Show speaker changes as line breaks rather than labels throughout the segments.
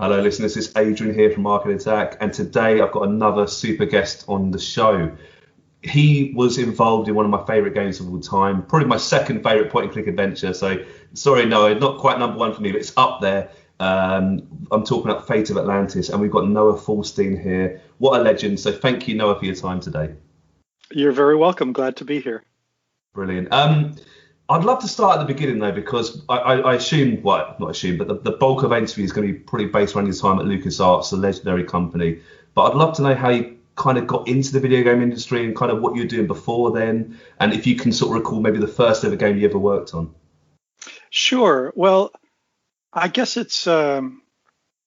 Hello, listeners. It's Adrian here from Market Attack, and today I've got another super guest on the show. He was involved in one of my favourite games of all time, probably my second favourite point-and-click adventure. So, sorry, Noah, not quite number one for me, but it's up there. I'm talking about Fate of Atlantis, and we've got Noah Falstein here. What a legend. So thank you, Noah, for your time today.
You're very welcome. Glad to be here.
Brilliant. I'd love to start at the beginning, though, because I assume, well, not assume, but the bulk of interview is going to be pretty based around your time at LucasArts, a legendary company. But I'd love to know how you kind of got into the video game industry and kind of what you were doing before then, and if you can sort of recall maybe the first ever game you ever worked on.
Sure. Well, I guess it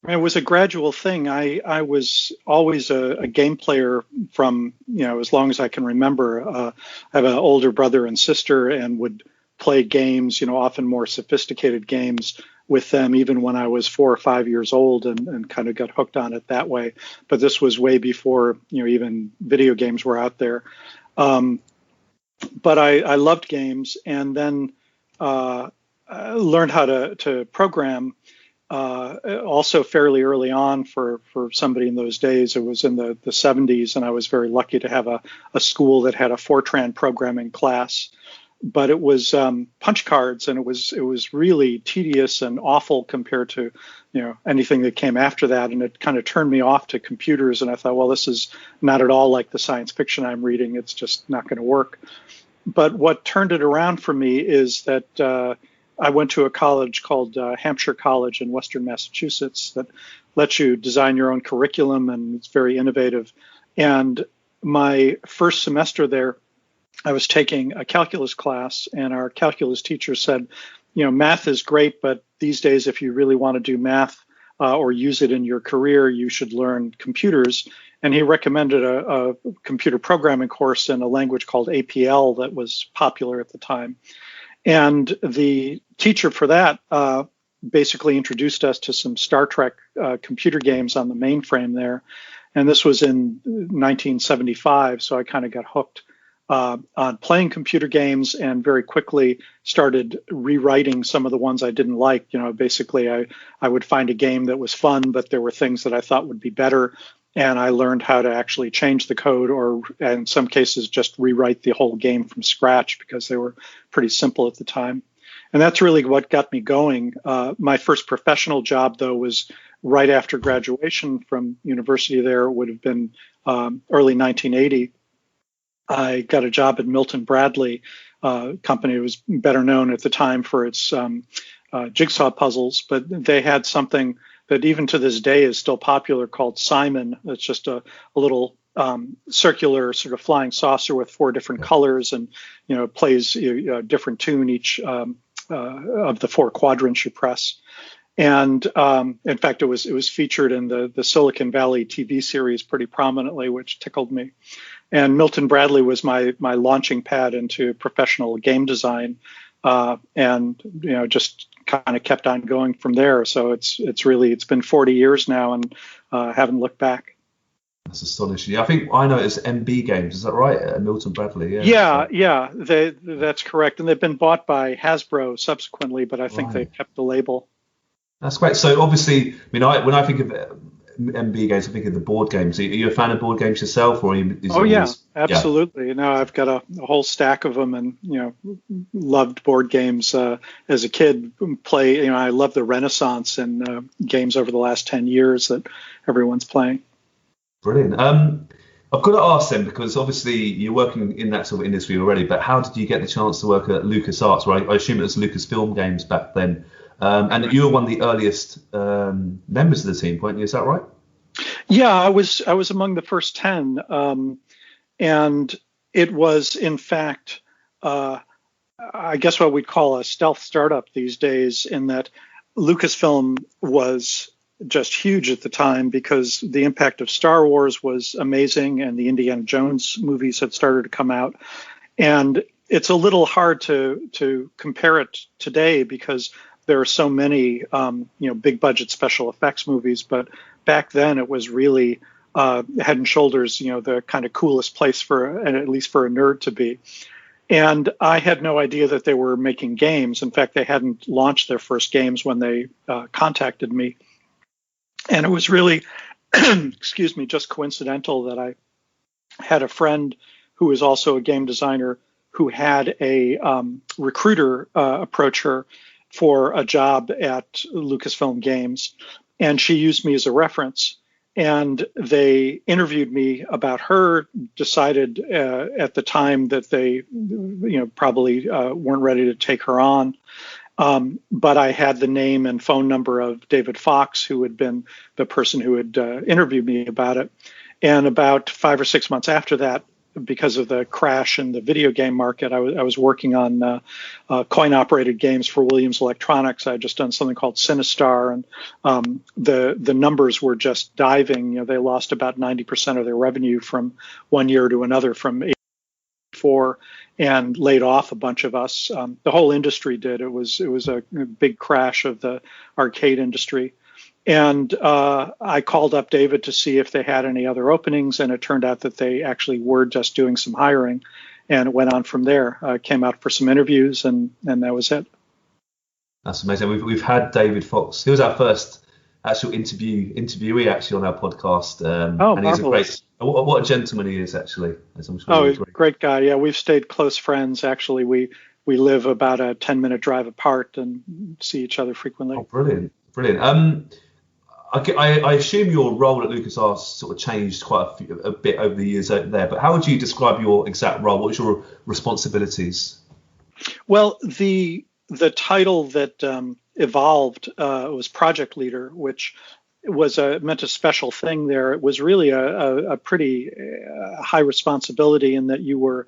was a gradual thing. I was always a game player from, as long as I can remember. I have an older brother and sister and would play games, often more sophisticated games with them, even when I was 4 or 5 years old, and kind of got hooked on it that way. But this was way before, even video games were out there. But I loved games, and then I learned how to program also fairly early on for somebody in those days. It was in the 70s, and I was very lucky to have a school that had a Fortran programming class. But it was punch cards, and it was really tedious and awful compared to anything that came after that, and it kind of turned me off to computers. And I thought, well, this is not at all like the science fiction I'm reading. It's just not going to work. But what turned it around for me is that I went to a college called Hampshire College in Western Massachusetts that lets you design your own curriculum, and it's very innovative. And my first semester there, I was taking a calculus class, and our calculus teacher said, math is great, but these days, if you really want to do math or use it in your career, you should learn computers. And he recommended a computer programming course in a language called APL that was popular at the time. And the teacher for that basically introduced us to some Star Trek computer games on the mainframe there. And this was in 1975, so I kind of got hooked on playing computer games, and very quickly started rewriting some of the ones I didn't like. Basically I would find a game that was fun, but there were things that I thought would be better. And I learned how to actually change the code, or in some cases just rewrite the whole game from scratch, because they were pretty simple at the time. And that's really what got me going. My first professional job, though, was right after graduation from university there. It would have been early 1980. I got a job at Milton Bradley company. It was better known at the time for its jigsaw puzzles, but they had something that even to this day is still popular called Simon. It's just a little circular sort of flying saucer with 4 different colors, and plays a different tune each of the 4 quadrants you press. And in fact, it was featured in the Silicon Valley TV series pretty prominently, which tickled me. And Milton Bradley was my launching pad into professional game design, and just kind of kept on going from there. So it's been 40 years now, and haven't looked back.
That's astonishing. I think I know it's MB Games. Is that right? Milton Bradley.
Yeah. That's correct. And they've been bought by Hasbro subsequently, but I think they kept the label. That's
great. So obviously, when I think of MB games, I think of the board games. Are you a fan of board games yourself, or
absolutely. No, I've got a whole stack of them, and loved board games as a kid. I love the renaissance in games over the last 10 years that everyone's playing.
Brilliant. I've got to ask then, because obviously you're working in that sort of industry already, but how did you get the chance to work at LucasArts? Right, I assume it was Lucasfilm Games back then. And you were one of the earliest members of the team, weren't you? Is that right?
Yeah, I was among the first 10, and it was in fact, I guess what we'd call a stealth startup these days, in that Lucasfilm was just huge at the time, because the impact of Star Wars was amazing, and the Indiana Jones movies had started to come out, and it's a little hard to compare it today, because there are so many, big budget special effects movies. But back then it was really head and shoulders, the kind of coolest place at least for a nerd to be. And I had no idea that they were making games. In fact, they hadn't launched their first games when they contacted me. And it was really, excuse me, just coincidental that I had a friend who was also a game designer who had a recruiter approach her for a job at Lucasfilm Games, and she used me as a reference. And they interviewed me about her, decided at the time that they, probably weren't ready to take her on. But I had the name and phone number of David Fox, who had been the person who had interviewed me about it. And about 5 or 6 months after that, because of the crash in the video game market, I was working on coin-operated games for Williams Electronics. I had just done something called Sinistar, and the numbers were just diving. They lost about 90% of their revenue from one year to another, from 84, and laid off a bunch of us. The whole industry did. It was a big crash of the arcade industry. And I called up David to see if they had any other openings, and it turned out that they actually were just doing some hiring, and it went on from there. Came out for some interviews, and that was it.
That's amazing. We've had David Fox. He was our first actual interviewee actually on our podcast.
And he's
marvelous. What a gentleman he is, actually. As I'm sure
he's a great guy. Yeah, we've stayed close friends. Actually, we live about a 10-minute drive apart and see each other frequently.
Oh, brilliant. I assume your role at LucasArts sort of changed quite a bit over the years out there, but how would you describe your exact role? What was your responsibilities?
Well, the title that evolved was project leader, which was meant a special thing there. It was really a pretty high responsibility in that you were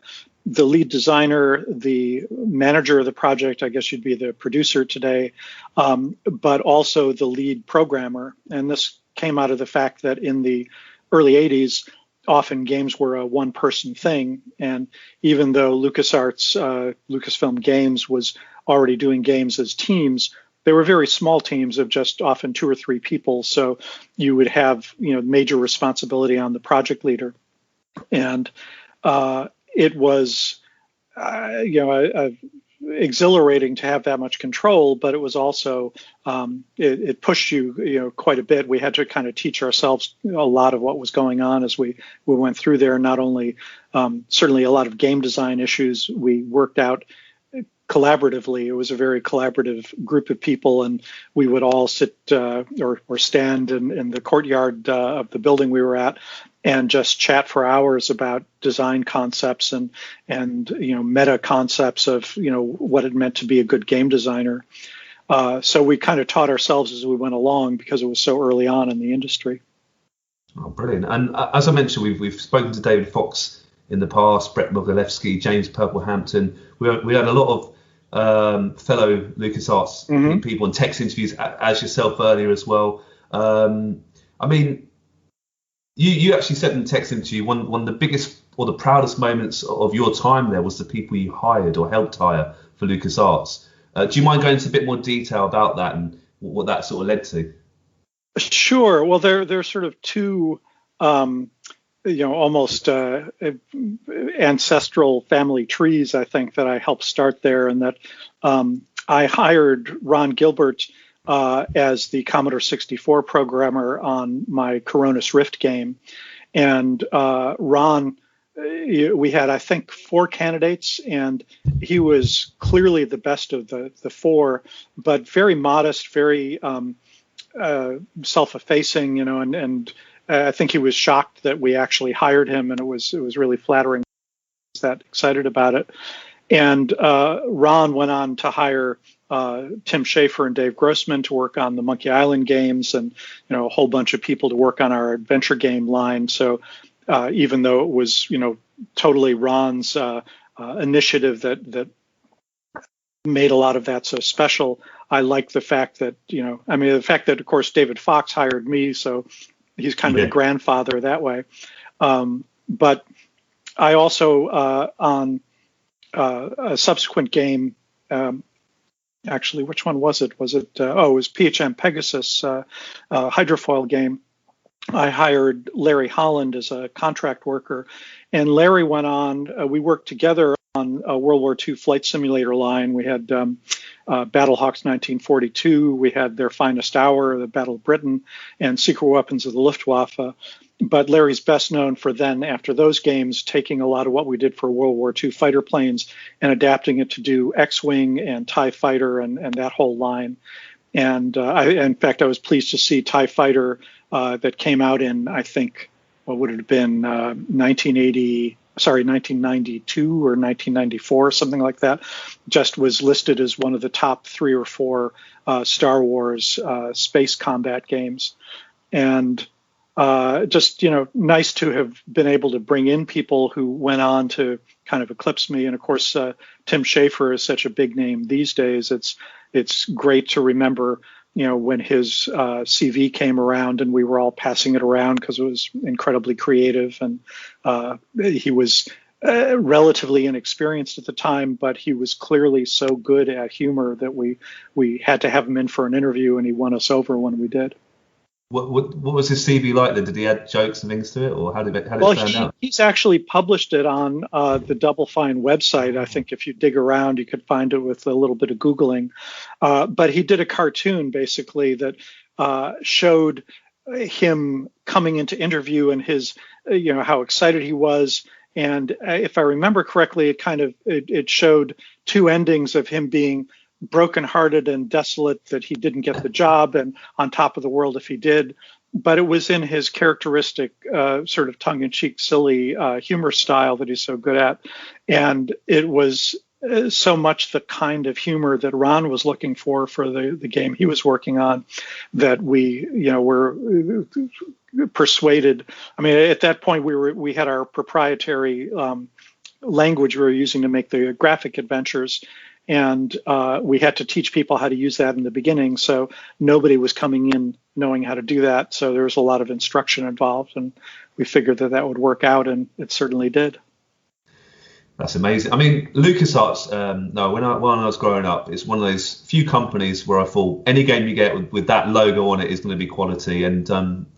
the lead designer, the manager of the project. I guess you'd be the producer today, but also the lead programmer. And this came out of the fact that in the early 80s, often games were a one-person thing. And even though LucasArts, Lucasfilm Games was already doing games as teams, they were very small teams of just often 2 or 3 people. So you would have, major responsibility on the project leader. And it was, exhilarating to have that much control, but it was also, it pushed you, quite a bit. We had to kind of teach ourselves a lot of what was going on as we went through there. Not only, certainly a lot of game design issues we worked out collaboratively. It was a very collaborative group of people, and we would all sit or stand in the courtyard of the building we were at and just chat for hours about design concepts and meta concepts of what it meant to be a good game designer. So we kind of taught ourselves as we went along because it was so early on in the industry.
Oh, brilliant! And as I mentioned, we've spoken to David Fox in the past, Brett Mogilevsky, James Purplehampton. We had a lot of fellow LucasArts people and text interviews as yourself earlier as well. You actually said in the text interview one of the biggest or the proudest moments of your time there was the people you hired or helped hire for LucasArts. Do you mind going into a bit more detail about that and what that sort of led to?
Sure. Well, there's sort of two almost ancestral family trees, I think, that I helped start there, and that I hired Ron Gilbert as the Commodore 64 programmer on my Coronis Rift game. And Ron, we had, I think, 4 candidates, and he was clearly the best of the 4, but very modest, very self-effacing, and I think he was shocked that we actually hired him, and it was really flattering. He was that excited about it. And Ron went on to hire Tim Schafer and Dave Grossman to work on the Monkey Island games, and a whole bunch of people to work on our adventure game line. So even though it was totally Ron's initiative that made a lot of that so special, I like the fact that the fact that of course David Fox hired me, so he's kind of the grandfather that way. But I also on a subsequent game. Actually, which one was it? It was PHM Pegasus hydrofoil game. I hired Larry Holland as a contract worker, and Larry went on. We worked together on a World War II flight simulator line. We had Battlehawks 1942. We had Their Finest Hour, the Battle of Britain, and Secret Weapons of the Luftwaffe. But Larry's best known for then, after those games, taking a lot of what we did for World War II fighter planes and adapting it to do X-Wing and TIE Fighter and that whole line. And in fact, I was pleased to see TIE Fighter that came out in, I think, what would it have been, 1992 or 1994, something like that, just was listed as one of the top 3 or 4 Star Wars space combat games. And just, nice to have been able to bring in people who went on to kind of eclipse me. And of course, Tim Schafer is such a big name these days. It's great to remember, when his CV came around and we were all passing it around because it was incredibly creative. And he was relatively inexperienced at the time, but he was clearly so good at humor that we had to have him in for an interview, and he won us over when we did.
What was his CV like then? Did he add jokes and things to it, or how did it stand out?
He's actually published it on the Double Fine website. I think if you dig around, you could find it with a little bit of Googling. But he did a cartoon basically that showed him coming into interview and his, how excited he was. And if I remember correctly, it showed 2 endings of him being brokenhearted and desolate that he didn't get the job and on top of the world if he did. But it was in his characteristic sort of tongue-in-cheek, silly humor style that he's so good at. And it was so much the kind of humor that Ron was looking for the game he was working on that we, were persuaded. I mean, at that point, we had our proprietary language we were using to make the graphic adventures. And we had to teach people how to use that in the beginning. So nobody was coming in knowing how to do that. So there was a lot of instruction involved. And we figured that would work out. And it certainly did.
That's amazing. I mean, LucasArts, when I was growing up, it's one of those few companies where I thought any game you get with that logo on it is going to be quality. And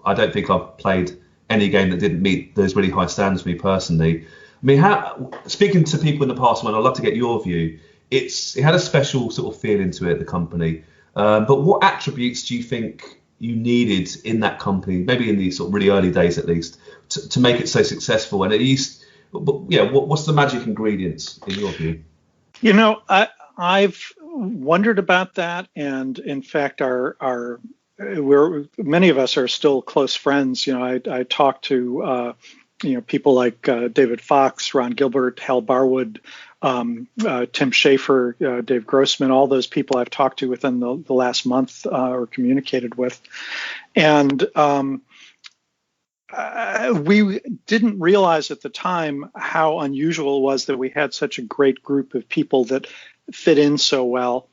I don't think I've played any game that didn't meet those really high standards for me personally. I mean, speaking to people in the past, I'd love to get your view. It had a special sort of feeling to it, the company. But what attributes do you think you needed in that company, maybe in the sort of really early days at least, to make it so successful? And at least, what's the magic ingredients in your view?
I've wondered about that, and in fact, many of us are still close friends. I talked to people like David Fox, Ron Gilbert, Hal Barwood, Tim Schafer, Dave Grossman, all those people I've talked to within the last month or communicated with. And we didn't realize at the time how unusual it was that we had such a great group of people that fit in so well.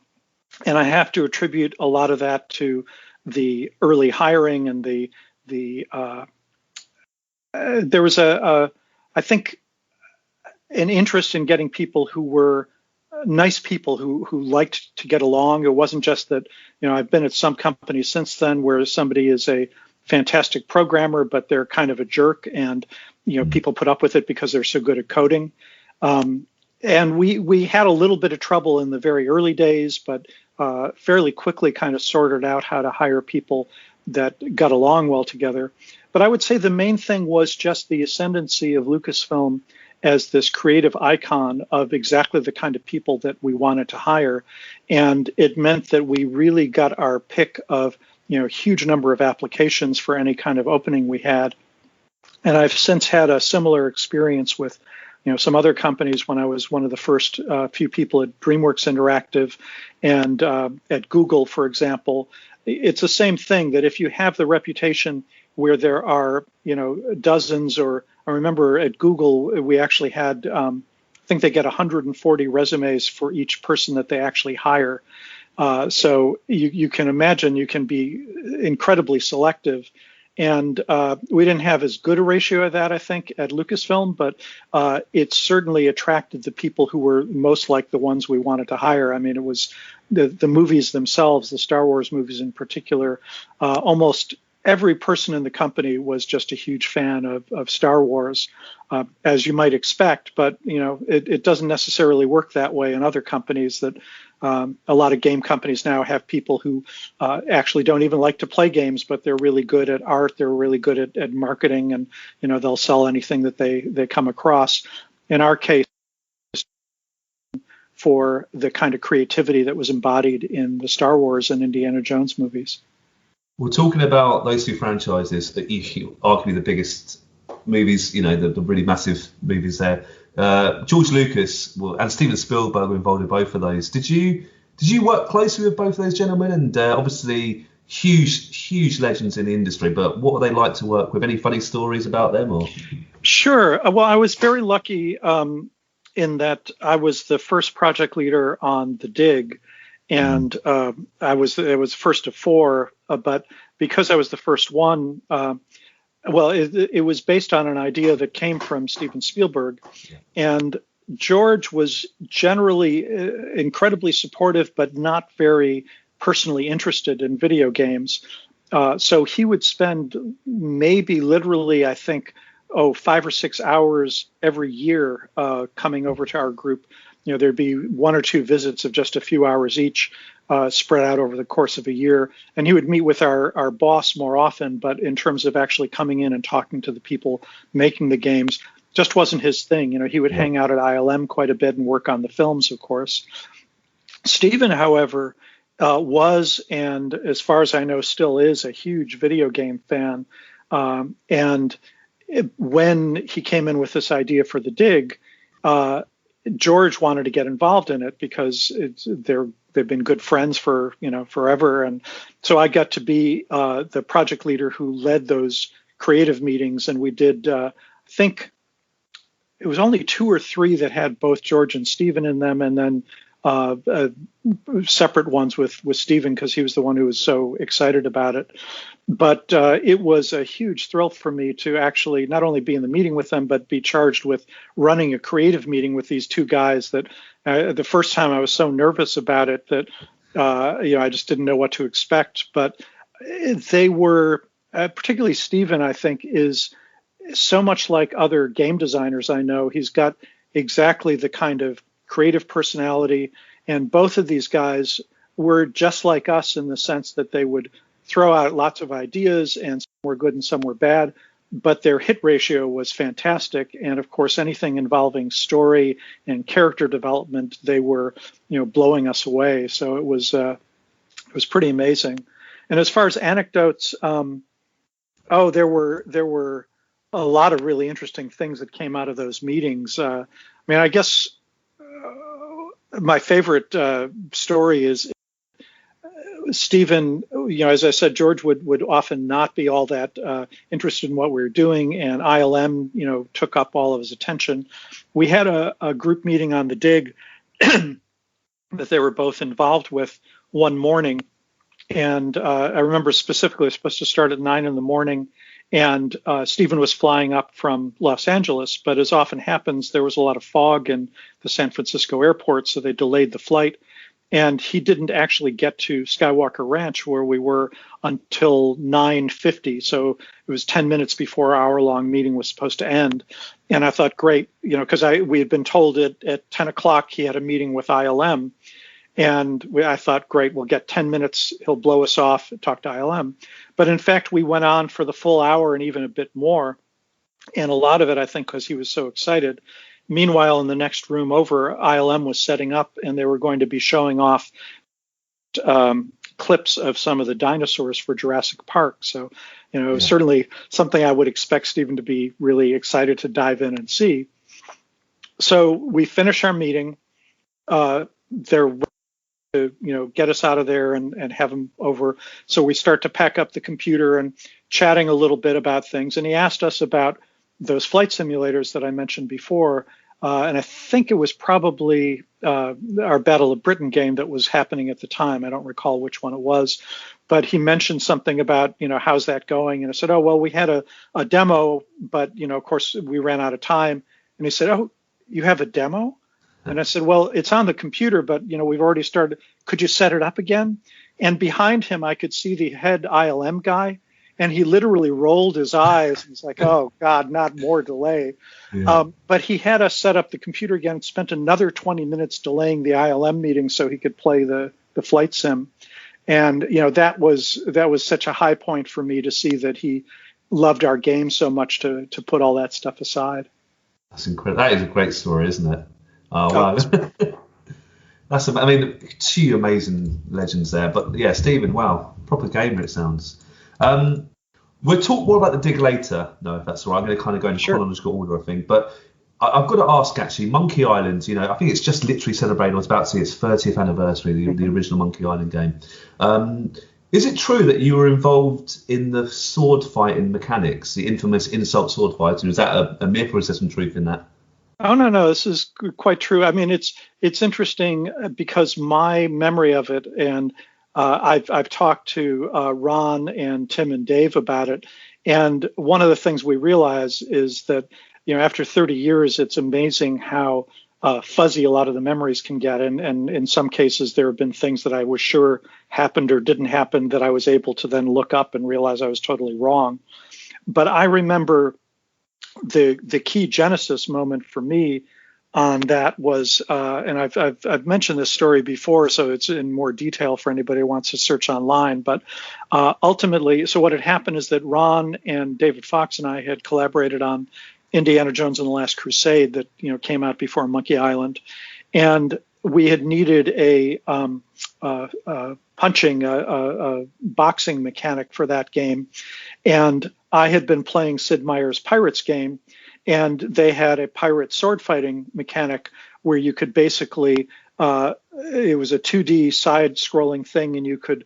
And I have to attribute a lot of that to the early hiring and there was I think, an interest in getting people who were nice people who liked to get along. It wasn't just that, I've been at some companies since then where somebody is a fantastic programmer, but they're kind of a jerk, and, people put up with it because they're so good at coding. And we had a little bit of trouble in the very early days, but fairly quickly kind of sorted out how to hire people that got along well together. But I would say the main thing was just the ascendancy of Lucasfilm as this creative icon of exactly the kind of people that we wanted to hire. And it meant that we really got our pick of, huge number of applications for any kind of opening we had. And I've since had a similar experience with, some other companies when I was one of the first few people at DreamWorks Interactive and at Google, for example. It's the same thing, that if you have the reputation where there are, dozens, or I remember at Google, we actually had, I think they get 140 resumes for each person that they actually hire. So you can imagine you can be incredibly selective. And we didn't have as good a ratio of that, I think, at Lucasfilm, but it certainly attracted the people who were most like the ones we wanted to hire. I mean, it was the movies themselves, the Star Wars movies in particular, almost every person in the company was just a huge fan of Star Wars, as you might expect. But it doesn't necessarily work that way in other companies. That a lot of game companies now have people who actually don't even like to play games, but they're really good at art. They're really good at marketing, and they'll sell anything that they come across. In our case, for the kind of creativity that was embodied in the Star Wars and Indiana Jones movies.
We're talking about those two franchises, that arguably the biggest movies, the really massive movies there. George Lucas and Steven Spielberg were involved in both of those. Did you work closely with both of those gentlemen? And obviously huge legends in the industry, but what were they like to work with? Any funny stories about them? Or
Sure. Well, I was very lucky in that I was the first project leader on The Dig, and it was first of four, but because I was the first one, it was based on an idea that came from Steven Spielberg, and George was generally incredibly supportive, but not very personally interested in video games. So he would spend maybe literally, I think, 5 or 6 hours every year coming over to our group. There'd be 1 or 2 visits of just a few hours each, spread out over the course of a year. And he would meet with our boss more often, but in terms of actually coming in and talking to the people making the games, just wasn't his thing. He would hang out at ILM quite a bit and work on the films, of course. Stephen, however, was, and as far as I know, still is, a huge video game fan. When he came in with this idea for The Dig, George wanted to get involved in it because they've been good friends for forever, and so I got to be the project leader who led those creative meetings, and we did I think it was only 2 or 3 that had both George and Stephen in them, and then separate ones with Stephen because he was the one who was so excited about it. But it was a huge thrill for me to actually not only be in the meeting with them, but be charged with running a creative meeting with these 2 guys that the first time I was so nervous about it that I just didn't know what to expect. But they were, particularly Stephen, I think, is so much like other game designers I know. He's got exactly the kind of creative personality, and both of these guys were just like us in the sense that they would throw out lots of ideas, and some were good and some were bad, but their hit ratio was fantastic. And of course, anything involving story and character development, they were blowing us away. So it was pretty amazing. And as far as anecdotes, there were a lot of really interesting things that came out of those meetings. I guess my favorite story is Stephen. As I said, George would often not be all that interested in what we were doing, and ILM, took up all of his attention. We had a group meeting on The Dig that they were both involved with one morning, and I remember specifically it was supposed to start at 9 in the morning. And Stephen was flying up from Los Angeles, but as often happens, there was a lot of fog in the San Francisco airport, so they delayed the flight. And he didn't actually get to Skywalker Ranch, where we were, until 9:50. So it was 10 minutes before our hour-long meeting was supposed to end. And I thought, great, because we had been told at 10 o'clock he had a meeting with ILM. And I thought, great, we'll get 10 minutes. He'll blow us off, talk to ILM. But in fact, we went on for the full hour and even a bit more. And a lot of it, I think, because he was so excited. Meanwhile, in the next room over, ILM was setting up, and they were going to be showing off clips of some of the dinosaurs for Jurassic Park. So, it was certainly something I would expect Stephen to be really excited to dive in and see. So we finish our meeting. They're to get us out of there and have him over. So we start to pack up the computer and chatting a little bit about things. And he asked us about those flight simulators that I mentioned before. And I think it was probably our Battle of Britain game that was happening at the time. I don't recall which one it was, but he mentioned something about, how's that going? And I said, oh, well, we had a demo, but, of course, we ran out of time. And he said, oh, you have a demo? And I said, well, it's on the computer, but, we've already started. Could you set it up again? And behind him, I could see the head ILM guy. and he literally rolled his eyes. He's like, oh, God, not more delay.
Yeah.
But he had us set up the computer again, spent another 20 minutes delaying the ILM meeting so he could play the flight sim. And, that was such a high point for me to see that he loved our game so much to put all that stuff aside.
That's incredible. That is a great story, isn't it? Oh, wow. Two amazing legends there. But yeah, Stephen, wow, proper gamer it sounds. We'll talk more about the dig later. No, if that's all right. I'm going to kind of go in chronological order, I think. But I've got to ask, actually, Monkey Island, I think it's just literally celebrated, I was about to say its 30th anniversary, the original Monkey Island game. Is it true that you were involved in the sword fighting mechanics, the infamous insult sword fighting? Is that a myth, or is there some truth in that?
Oh, no, this is quite true. I mean, it's interesting because my memory of it, and I've talked to Ron and Tim and Dave about it, and one of the things we realize is that after 30 years, it's amazing how fuzzy a lot of the memories can get, and in some cases there have been things that I was sure happened or didn't happen that I was able to then look up and realize I was totally wrong. But I remember the key genesis moment for me on that was, and I've mentioned this story before, so it's in more detail for anybody who wants to search online. But ultimately, so what had happened is that Ron and David Fox and I had collaborated on Indiana Jones and the Last Crusade that came out before Monkey Island, and we had needed a boxing mechanic for that game, and I had been playing Sid Meier's Pirates game, and they had a pirate sword fighting mechanic where you could basically it was a 2D side scrolling thing, and you could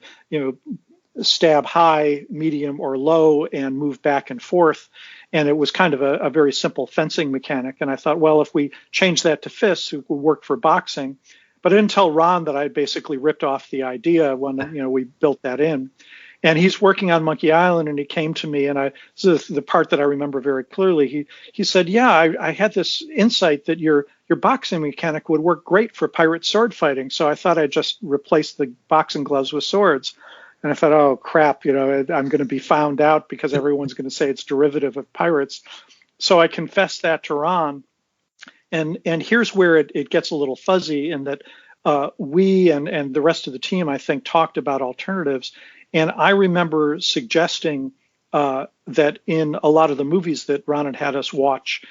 stab high, medium, or low and move back and forth. And it was kind of a very simple fencing mechanic. And I thought, well, if we change that to fists, it would work for boxing. But I didn't tell Ron that I basically ripped off the idea when we built that in. And he's working on Monkey Island, and he came to me, and this is the part that I remember very clearly. He said, yeah, I had this insight that your boxing mechanic would work great for pirate sword fighting. So I thought I'd just replace the boxing gloves with swords. And I thought, oh, crap, I'm going to be found out because everyone's going to say it's derivative of pirates. So I confessed that to Ron. And here's where it gets a little fuzzy in that we and the rest of the team, I think, talked about alternatives. And I remember suggesting that in a lot of the movies that Ron had us watch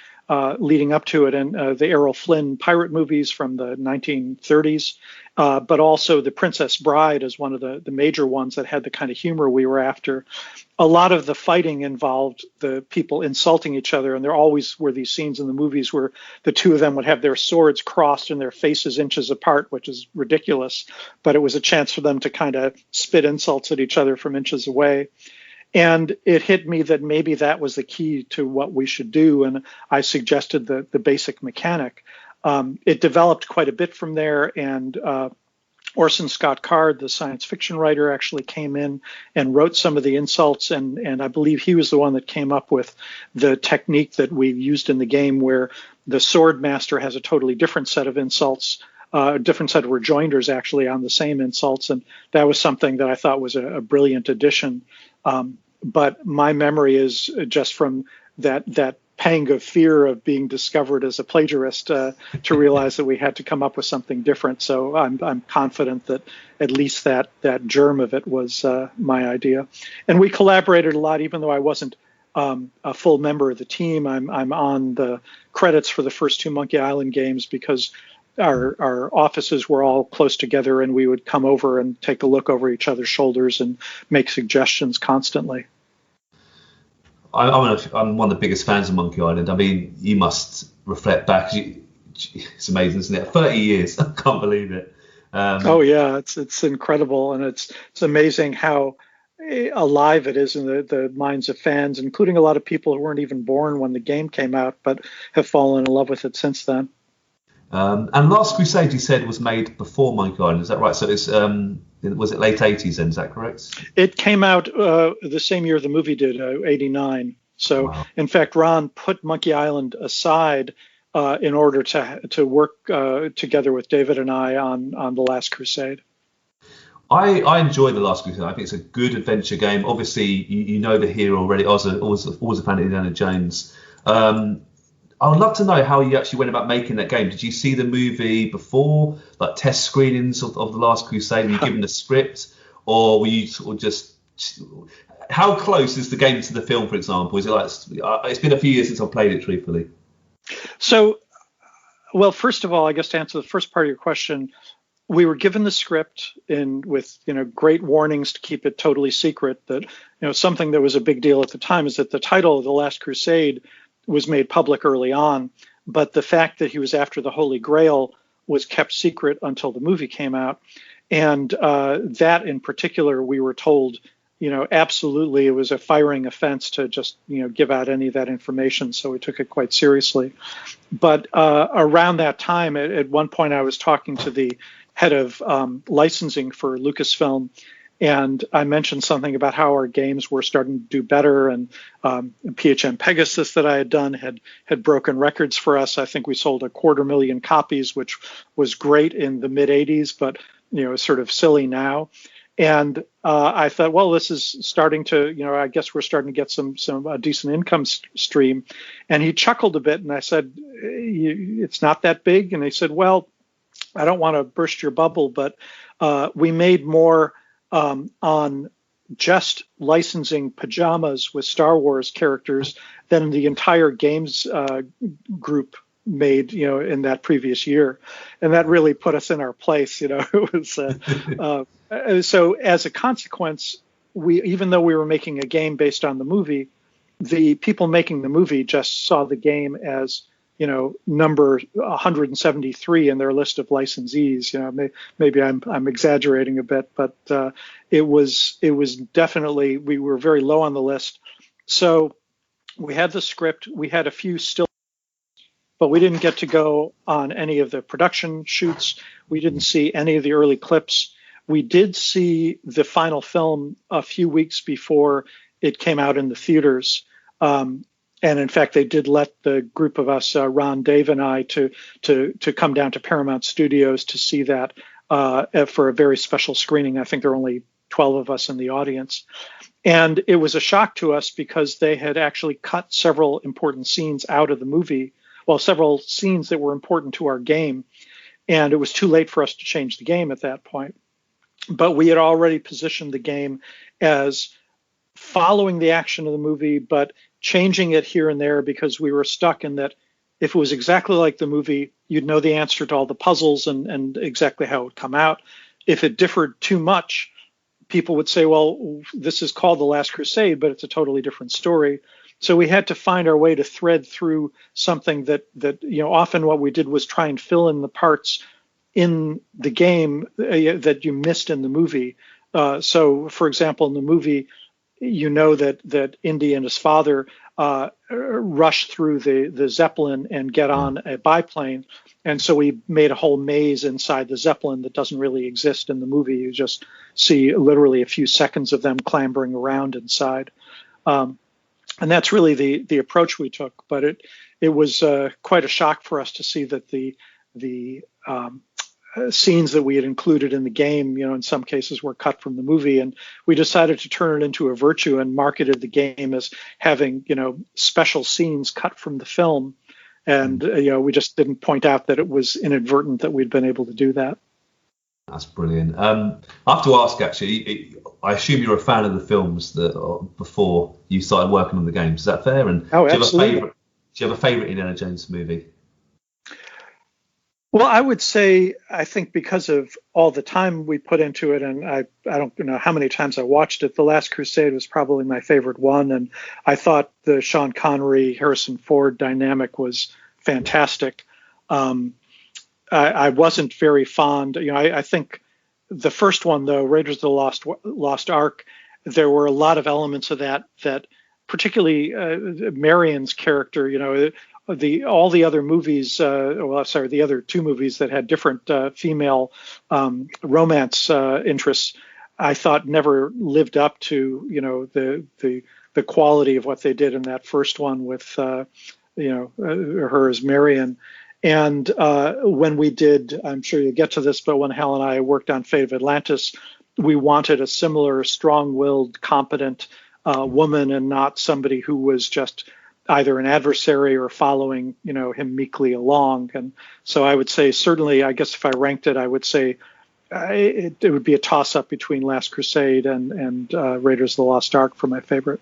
leading up to it, and the Errol Flynn pirate movies from the 1930s, but also The Princess Bride is one of the major ones that had the kind of humor we were after. A lot of the fighting involved the people insulting each other, and there always were these scenes in the movies where the two of them would have their swords crossed and their faces inches apart, which is ridiculous, but it was a chance for them to kind of spit insults at each other from inches away. And it hit me that maybe that was the key to what we should do, and I suggested the basic mechanic. It developed quite a bit from there, and Orson Scott Card, the science fiction writer, actually came in and wrote some of the insults, and I believe he was the one that came up with the technique that we used in the game where the sword master has a totally different set of insults, a different set of rejoinders actually on the same insults, and that was something that I thought was a brilliant addition. But my memory is just from that pang of fear of being discovered as a plagiarist to realize that we had to come up with something different. So I'm confident that at least that germ of it was my idea. And we collaborated a lot, even though I wasn't a full member of the team. I'm on the credits for the first two Monkey Island games because our offices were all close together, and we would come over and take a look over each other's shoulders and make suggestions constantly.
I'm one of the biggest fans of Monkey Island. I mean, you must reflect back. It's amazing, isn't it? 30 years. I can't believe it.
Oh yeah, it's incredible, and it's amazing how alive it is in the minds of fans, including a lot of people who weren't even born when the game came out, but have fallen in love with it since then.
And Last Crusade, you said, was made before Monkey Island. Is that right? So it's was it late 80s then? Is that correct?
It came out the same year the movie did, 89. So, wow. In fact, Ron put Monkey Island aside in order to work together with David and I on The Last Crusade.
I enjoy The Last Crusade. I think it's a good adventure game. Obviously, you know the hero already. I was always a fan of Indiana Jones. I would love to know how you actually went about making that game. Did you see the movie before, like test screenings of The Last Crusade? Were you given the script, or were you sort of just... How close is the game to the film, for example? Is it like... It's been a few years since I've played it, truthfully.
So, well, first of all, I guess to answer the first part of your question, we were given the script with great warnings to keep it totally secret. That something that was a big deal at the time is that the title of The Last Crusade was made public early on, but the fact that he was after the Holy Grail was kept secret until the movie came out. And that in particular, we were told, absolutely it was a firing offense to just, give out any of that information. So we took it quite seriously. But around that time, at one point, I was talking to the head of licensing for Lucasfilm, and I mentioned something about how our games were starting to do better, and PHM Pegasus that I had done had broken records for us. I think we sold 250,000 copies, which was great in the mid 80s, but sort of silly now. And I thought, well, this is starting to, I guess we're starting to get some decent income stream. And he chuckled a bit, and I said, it's not that big. And he said, well, I don't want to burst your bubble, but we made more on just licensing pajamas with Star Wars characters than the entire games group made, in that previous year. And that really put us in our place. It was so as a consequence, even though we were making a game based on the movie, the people making the movie just saw the game as number 173 in their list of licensees. Maybe I'm exaggerating a bit, but it was definitely, we were very low on the list. So we had the script, we had a few still, but we didn't get to go on any of the production shoots. We didn't see any of the early clips. We did see the final film a few weeks before it came out in the theaters. And in fact, they did let the group of us, Ron, Dave, and I, to come down to Paramount Studios to see that for a very special screening. I think there were only 12 of us in the audience. And it was a shock to us because they had actually cut several important scenes out of the movie, several scenes that were important to our game. And it was too late for us to change the game at that point. But we had already positioned the game as following the action of the movie, but changing it here and there because we were stuck in that if it was exactly like the movie, you'd know the answer to all the puzzles and exactly how it would come out. If it differed too much, people would say, well, this is called The Last Crusade, but it's a totally different story. So we had to find our way to thread through something that often what we did was try and fill in the parts in the game that you missed in the movie. So, for example, in the movie, that Indy and his father rush through the Zeppelin and get on a biplane. And so we made a whole maze inside the Zeppelin that doesn't really exist in the movie. You just see literally a few seconds of them clambering around inside. And that's really the approach we took. But it was quite a shock for us to see that the scenes that we had included in the game, in some cases were cut from the movie, and we decided to turn it into a virtue and marketed the game as having, special scenes cut from the film. And, we just didn't point out that it was inadvertent that we'd been able to do that.
That's brilliant. I have to ask, actually, I assume you're a fan of the films that before you started working on the games. Is that fair? And
absolutely.
Do you have a favorite Indiana Jones movie?
Well, I would say, I think because of all the time we put into it, and I don't know how many times I watched it, The Last Crusade was probably my favorite one. And I thought the Sean Connery, Harrison Ford dynamic was fantastic. I wasn't very fond. I think the first one, though, Raiders of the Lost Ark, there were a lot of elements of that particularly Marion's character, all the other movies, the other two movies that had different female romance interests, I thought never lived up to, the quality of what they did in that first one with, her as Marion. And when we did, I'm sure you'll get to this, but when Hal and I worked on Fate of Atlantis, we wanted a similar strong-willed, competent woman, and not somebody who was just either an adversary or following, him meekly along. And so I would say, certainly, I guess if I ranked it, I would say it would be a toss-up between Last Crusade and Raiders of the Lost Ark for my favorite.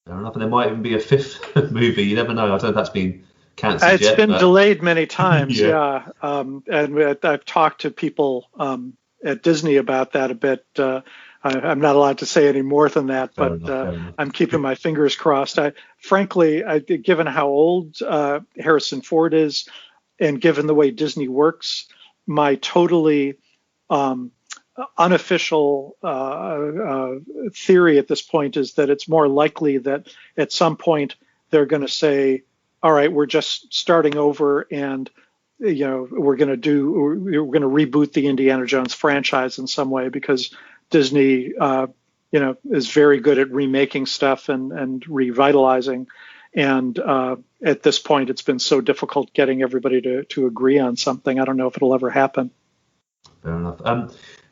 Fair enough. And there might even be a fifth movie. You never know. I don't know if that's been cancelled
yet. It's been delayed many times,
yeah.
And I've talked to people at Disney about that a bit. I'm not allowed to say any more than that, but I'm keeping my fingers crossed. Frankly, given how old Harrison Ford is, and given the way Disney works, my totally unofficial theory at this point is that it's more likely that at some point they're going to say, all right, we're just starting over, and we're going to reboot the Indiana Jones franchise in some way, because Disney is very good at remaking stuff and revitalizing, and at this point it's been so difficult getting everybody to agree on something. I don't know if it'll ever happen.
Fair enough.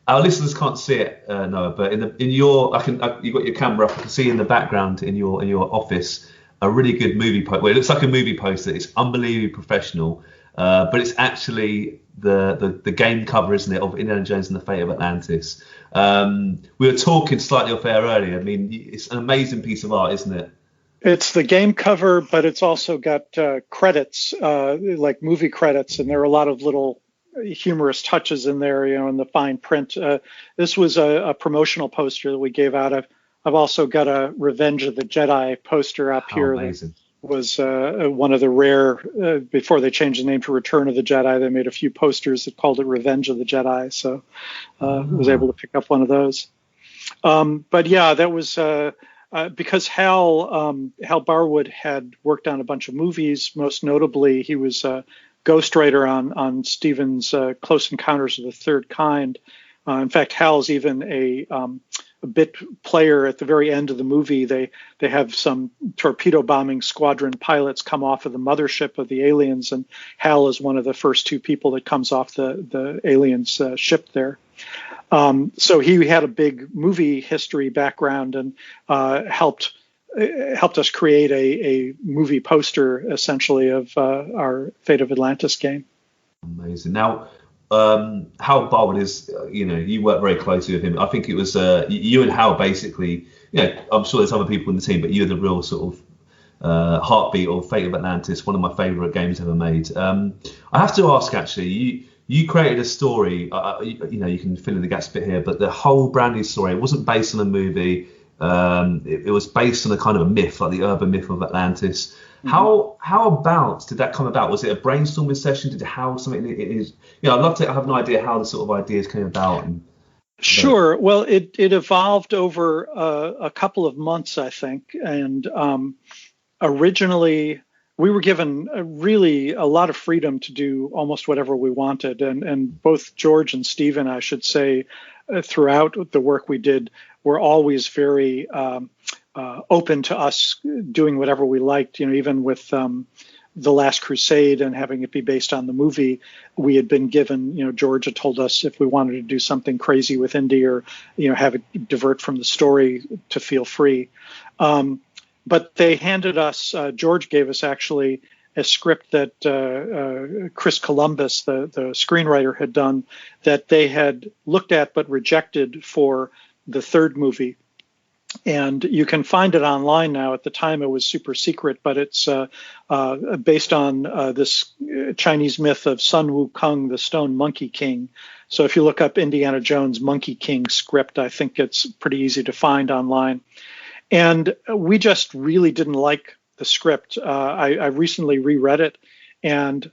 Our listeners can't see it, Noah, but you've got your camera up. I can see in the background in your office a really good movie poster. Well, it looks like a movie poster. It's unbelievably professional, but it's actually the game cover, isn't it, of Indiana Jones and the Fate of Atlantis. We were talking slightly off air earlier. I mean, it's an amazing piece of art, isn't it?
It's the game cover, but it's also got credits, like movie credits, and there are a lot of little humorous touches in there, in the fine print. This was a promotional poster that we gave out. I've also got a Revenge of the Jedi poster up here.
Amazing.
That was one of the rare, before they changed the name to Return of the Jedi, they made a few posters that called it Revenge of the Jedi. So I was able to pick up one of those. But yeah, that was because Hal Barwood had worked on a bunch of movies. Most notably, he was ghostwriter on Stevens' Close Encounters of the Third Kind. In fact, Hal's even a bit player at the very end of the movie. They have some torpedo bombing squadron pilots come off of the mothership of the aliens, and Hal is one of the first two people that comes off the aliens ship there. So he had a big movie history background and helped us create a movie poster, essentially, of our Fate of Atlantis game.
Amazing. Now, Hal Barwood is, you work very closely with him. I think it was you and Hal basically, I'm sure there's other people in the team, but you're the real sort of heartbeat of Fate of Atlantis, one of my favourite games ever made. I have to ask, actually, you created a story, you can fill in the gaps a bit here, but the whole brand new story, it wasn't based on a movie. It was based on a kind of a myth, like the urban myth of Atlantis. Mm-hmm. How about did that come about? Was it a brainstorming session? Did it have something? I'd love to have an idea how the sort of ideas came about.
Sure. Well, it evolved over a couple of months, I think. And originally, we were given really a lot of freedom to do almost whatever we wanted. And both George and Stephen, I should say, throughout the work we did, were always very open to us doing whatever we liked. Even with the Last Crusade and having it be based on the movie, we had been given, George had told us if we wanted to do something crazy with Indy or, have it divert from the story, to feel free. But they handed us, George gave us actually a script that Chris Columbus, the screenwriter, had done, that they had looked at but rejected for the third movie. And you can find it online now. At the time, it was super secret, but it's based on this Chinese myth of Sun Wukong, the Stone Monkey King. So if you look up Indiana Jones Monkey King script, I think it's pretty easy to find online. And we just really didn't like the script. I recently reread it, and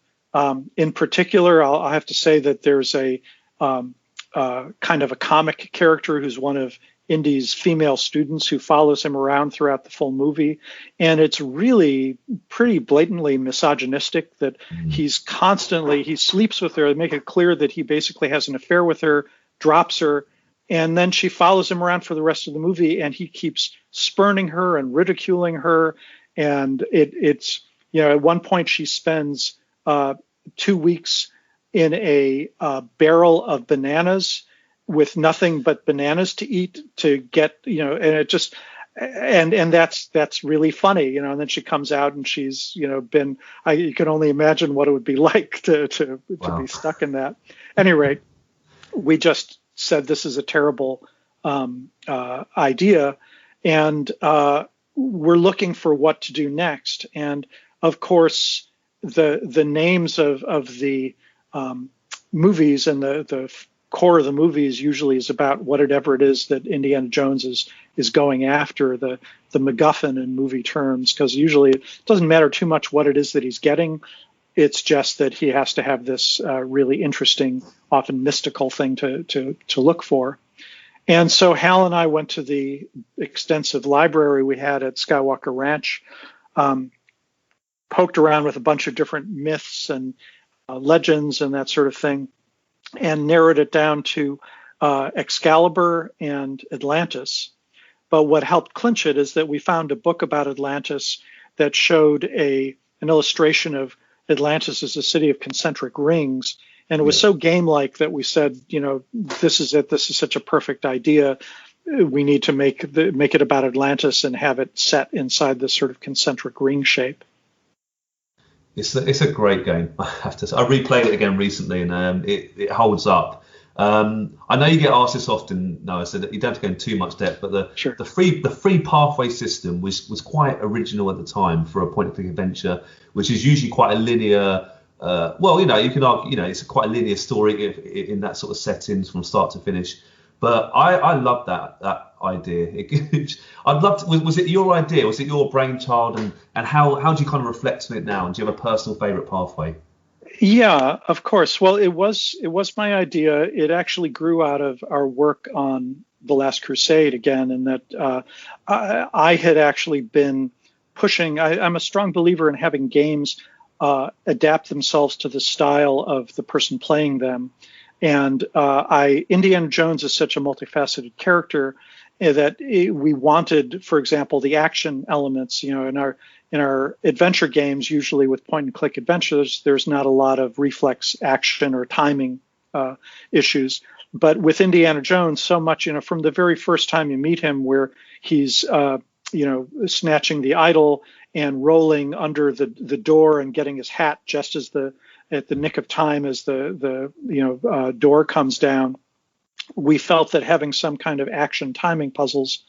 in particular, I'll have to say that there's a kind of a comic character who's one of Indy's female students who follows him around throughout the full movie. And it's really pretty blatantly misogynistic that he sleeps with her. They make it clear that he basically has an affair with her, drops her, and then she follows him around for the rest of the movie, and he keeps spurning her and ridiculing her. And it's, at one point she spends 2 weeks in a barrel of bananas with nothing but bananas to eat to get, and it just, and that's really funny, and then she comes out and she's, you can only imagine what it would be like to be stuck in that. At any rate, we just said this is a terrible idea, and we're looking for what to do next. And of course, the names of the movies and the core of the movies usually is about whatever it is that Indiana Jones is going after, the MacGuffin in movie terms, because usually it doesn't matter too much what it is that he's getting. It's just that he has to have this really interesting, often mystical thing to look for. And so Hal and I went to the extensive library we had at Skywalker Ranch, poked around with a bunch of different myths and legends and that sort of thing, and narrowed it down to Excalibur and Atlantis. But what helped clinch it is that we found a book about Atlantis that showed an illustration of Atlantis as a city of concentric rings. And it was so game-like that we said, this is it. This is such a perfect idea. We need to make it about Atlantis and have it set inside this sort of concentric ring shape.
It's a great game. I have to say. I replayed it again recently, and it holds up. I know you get asked this often, Noah, so that you don't have to go into too much depth, but the free pathway system was quite original at the time for a point-and-click adventure, which is usually quite a linear. You can argue, it's quite a linear story in that sort of settings from start to finish. But I love that idea. I'd love to. Was it your idea? Was it your brainchild? And how do you kind of reflect on it now? And do you have a personal favorite pathway?
Yeah, of course. Well, it was my idea. It actually grew out of our work on The Last Crusade again, and that I had actually been pushing. I'm a strong believer in having games adapt themselves to the style of the person playing them. And Indiana Jones is such a multifaceted character that we wanted, for example, the action elements. In our adventure games, usually with point-and-click adventures, there's not a lot of reflex action or timing issues. But with Indiana Jones, so much, from the very first time you meet him, where he's snatching the idol and rolling under the door and getting his hat just as at the nick of time as the door comes down. We felt that having some kind of action timing puzzles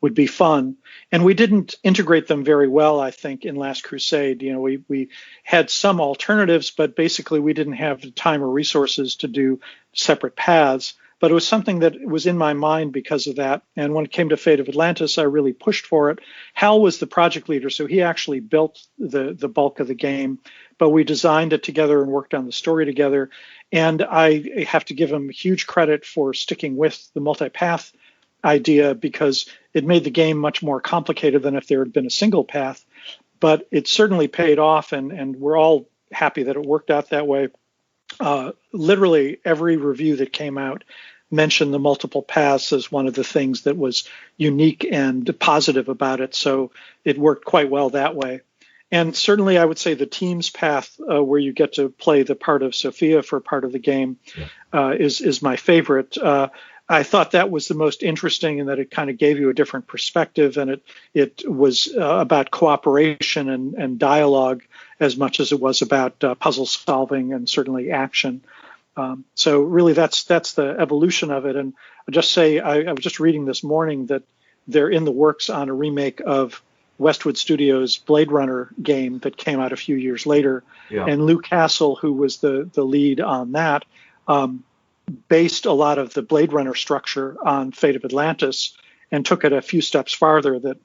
would be fun, and we didn't integrate them very well, I think, in Last Crusade. We had some alternatives, but basically we didn't have the time or resources to do separate paths. But it was something that was in my mind because of that. And when it came to Fate of Atlantis, I really pushed for it. Hal was the project leader, so he actually built the bulk of the game, but we designed it together and worked on the story together. And I have to give him huge credit for sticking with the multipath idea, because it made the game much more complicated than if there had been a single path. But it certainly paid off, and we're all happy that it worked out that way. Literally every review that came out mentioned the multiple paths as one of the things that was unique and positive about it. So it worked quite well that way. And certainly I would say the team's path, where you get to play the part of Sophia for part of the game, is my favorite. I thought that was the most interesting, in that it kind of gave you a different perspective, and it was about cooperation and dialogue as much as it was about puzzle solving and certainly action. So really that's the evolution of it. And I'll just say, I was just reading this morning that they're in the works on a remake of Westwood Studios' Blade Runner game that came out a few years later. Yeah. And Lou Castle, who was the lead on that, based a lot of the Blade Runner structure on Fate of Atlantis and took it a few steps farther, that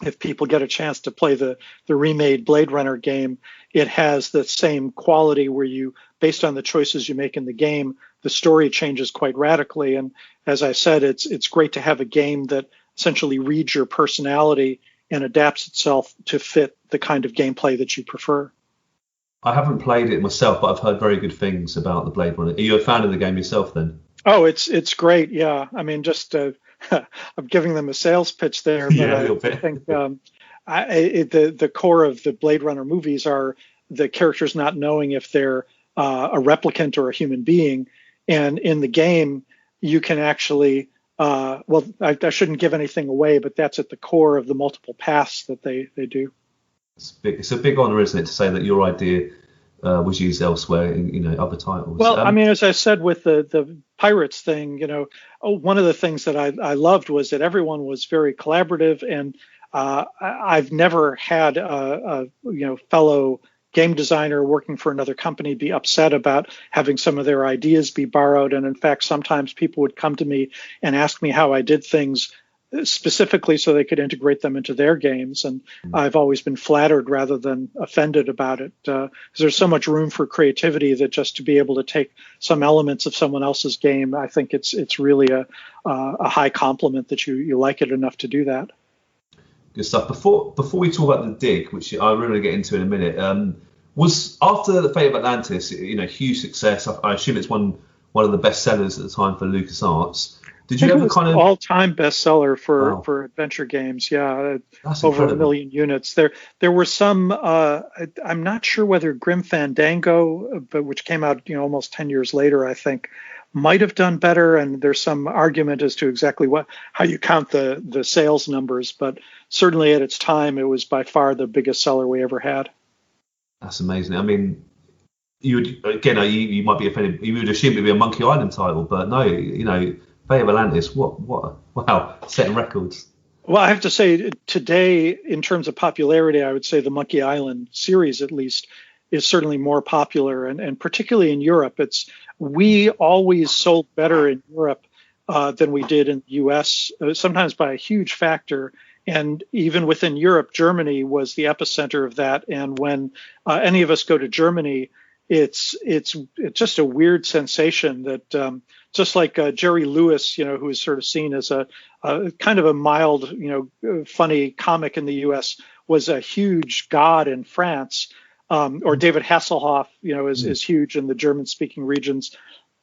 if people get a chance to play the remade Blade Runner game, it has the same quality where you, based on the choices you make in the game, the story changes quite radically. And as I said, it's great to have a game that essentially reads your personality and adapts itself to fit the kind of gameplay that you prefer.
I haven't played it myself, but I've heard very good things about the Blade Runner. Are you a fan of the game yourself then?
Oh, it's great. Yeah. I mean, just I'm giving them a sales pitch there, but
yeah,
I think the core of the Blade Runner movies are the characters not knowing if they're a replicant or a human being. And in the game, you can actually, I shouldn't give anything away, but that's at the core of the multiple paths that they do.
It's a big honor, isn't it, to say that your idea was used elsewhere in other titles.
Well, I mean, as I said with the Pirates thing, one of the things that I loved was that everyone was very collaborative, and I've never had a fellow game designer working for another company be upset about having some of their ideas be borrowed. And in fact, sometimes people would come to me and ask me how I did things specifically so they could integrate them into their games. And I've always been flattered rather than offended about it. Because there's so much room for creativity that just to be able to take some elements of someone else's game, I think it's really a high compliment that you like it enough to do that.
Good stuff. Before we talk about the dig, which I'm really going to get into in a minute, was after the Fate of Atlantis, huge success. I assume it's one of the best sellers at the time for LucasArts. Did you ever kind of
all-time bestseller for adventure games? Yeah,
that's
over
incredible.
1 million units. There were some. I'm not sure whether Grim Fandango, but which came out almost 10 years later, I think, might have done better. And there's some argument as to exactly how you count the sales numbers, but certainly at its time, it was by far the biggest seller we ever had.
That's amazing. I mean, you might be offended. You would assume it'd be a Monkey Island title, but no, Fate of Atlantis, wow, setting records.
Well, I have to say today, in terms of popularity, I would say the Monkey Island series, at least, is certainly more popular, and particularly in Europe. We always sold better in Europe than we did in the U.S., sometimes by a huge factor. And even within Europe, Germany was the epicenter of that. And when any of us go to Germany, it's just a weird sensation that just like Jerry Lewis, who is sort of seen as a kind of a mild, funny comic in the U.S., was a huge god in France, or David Hasselhoff, is huge in the German-speaking regions.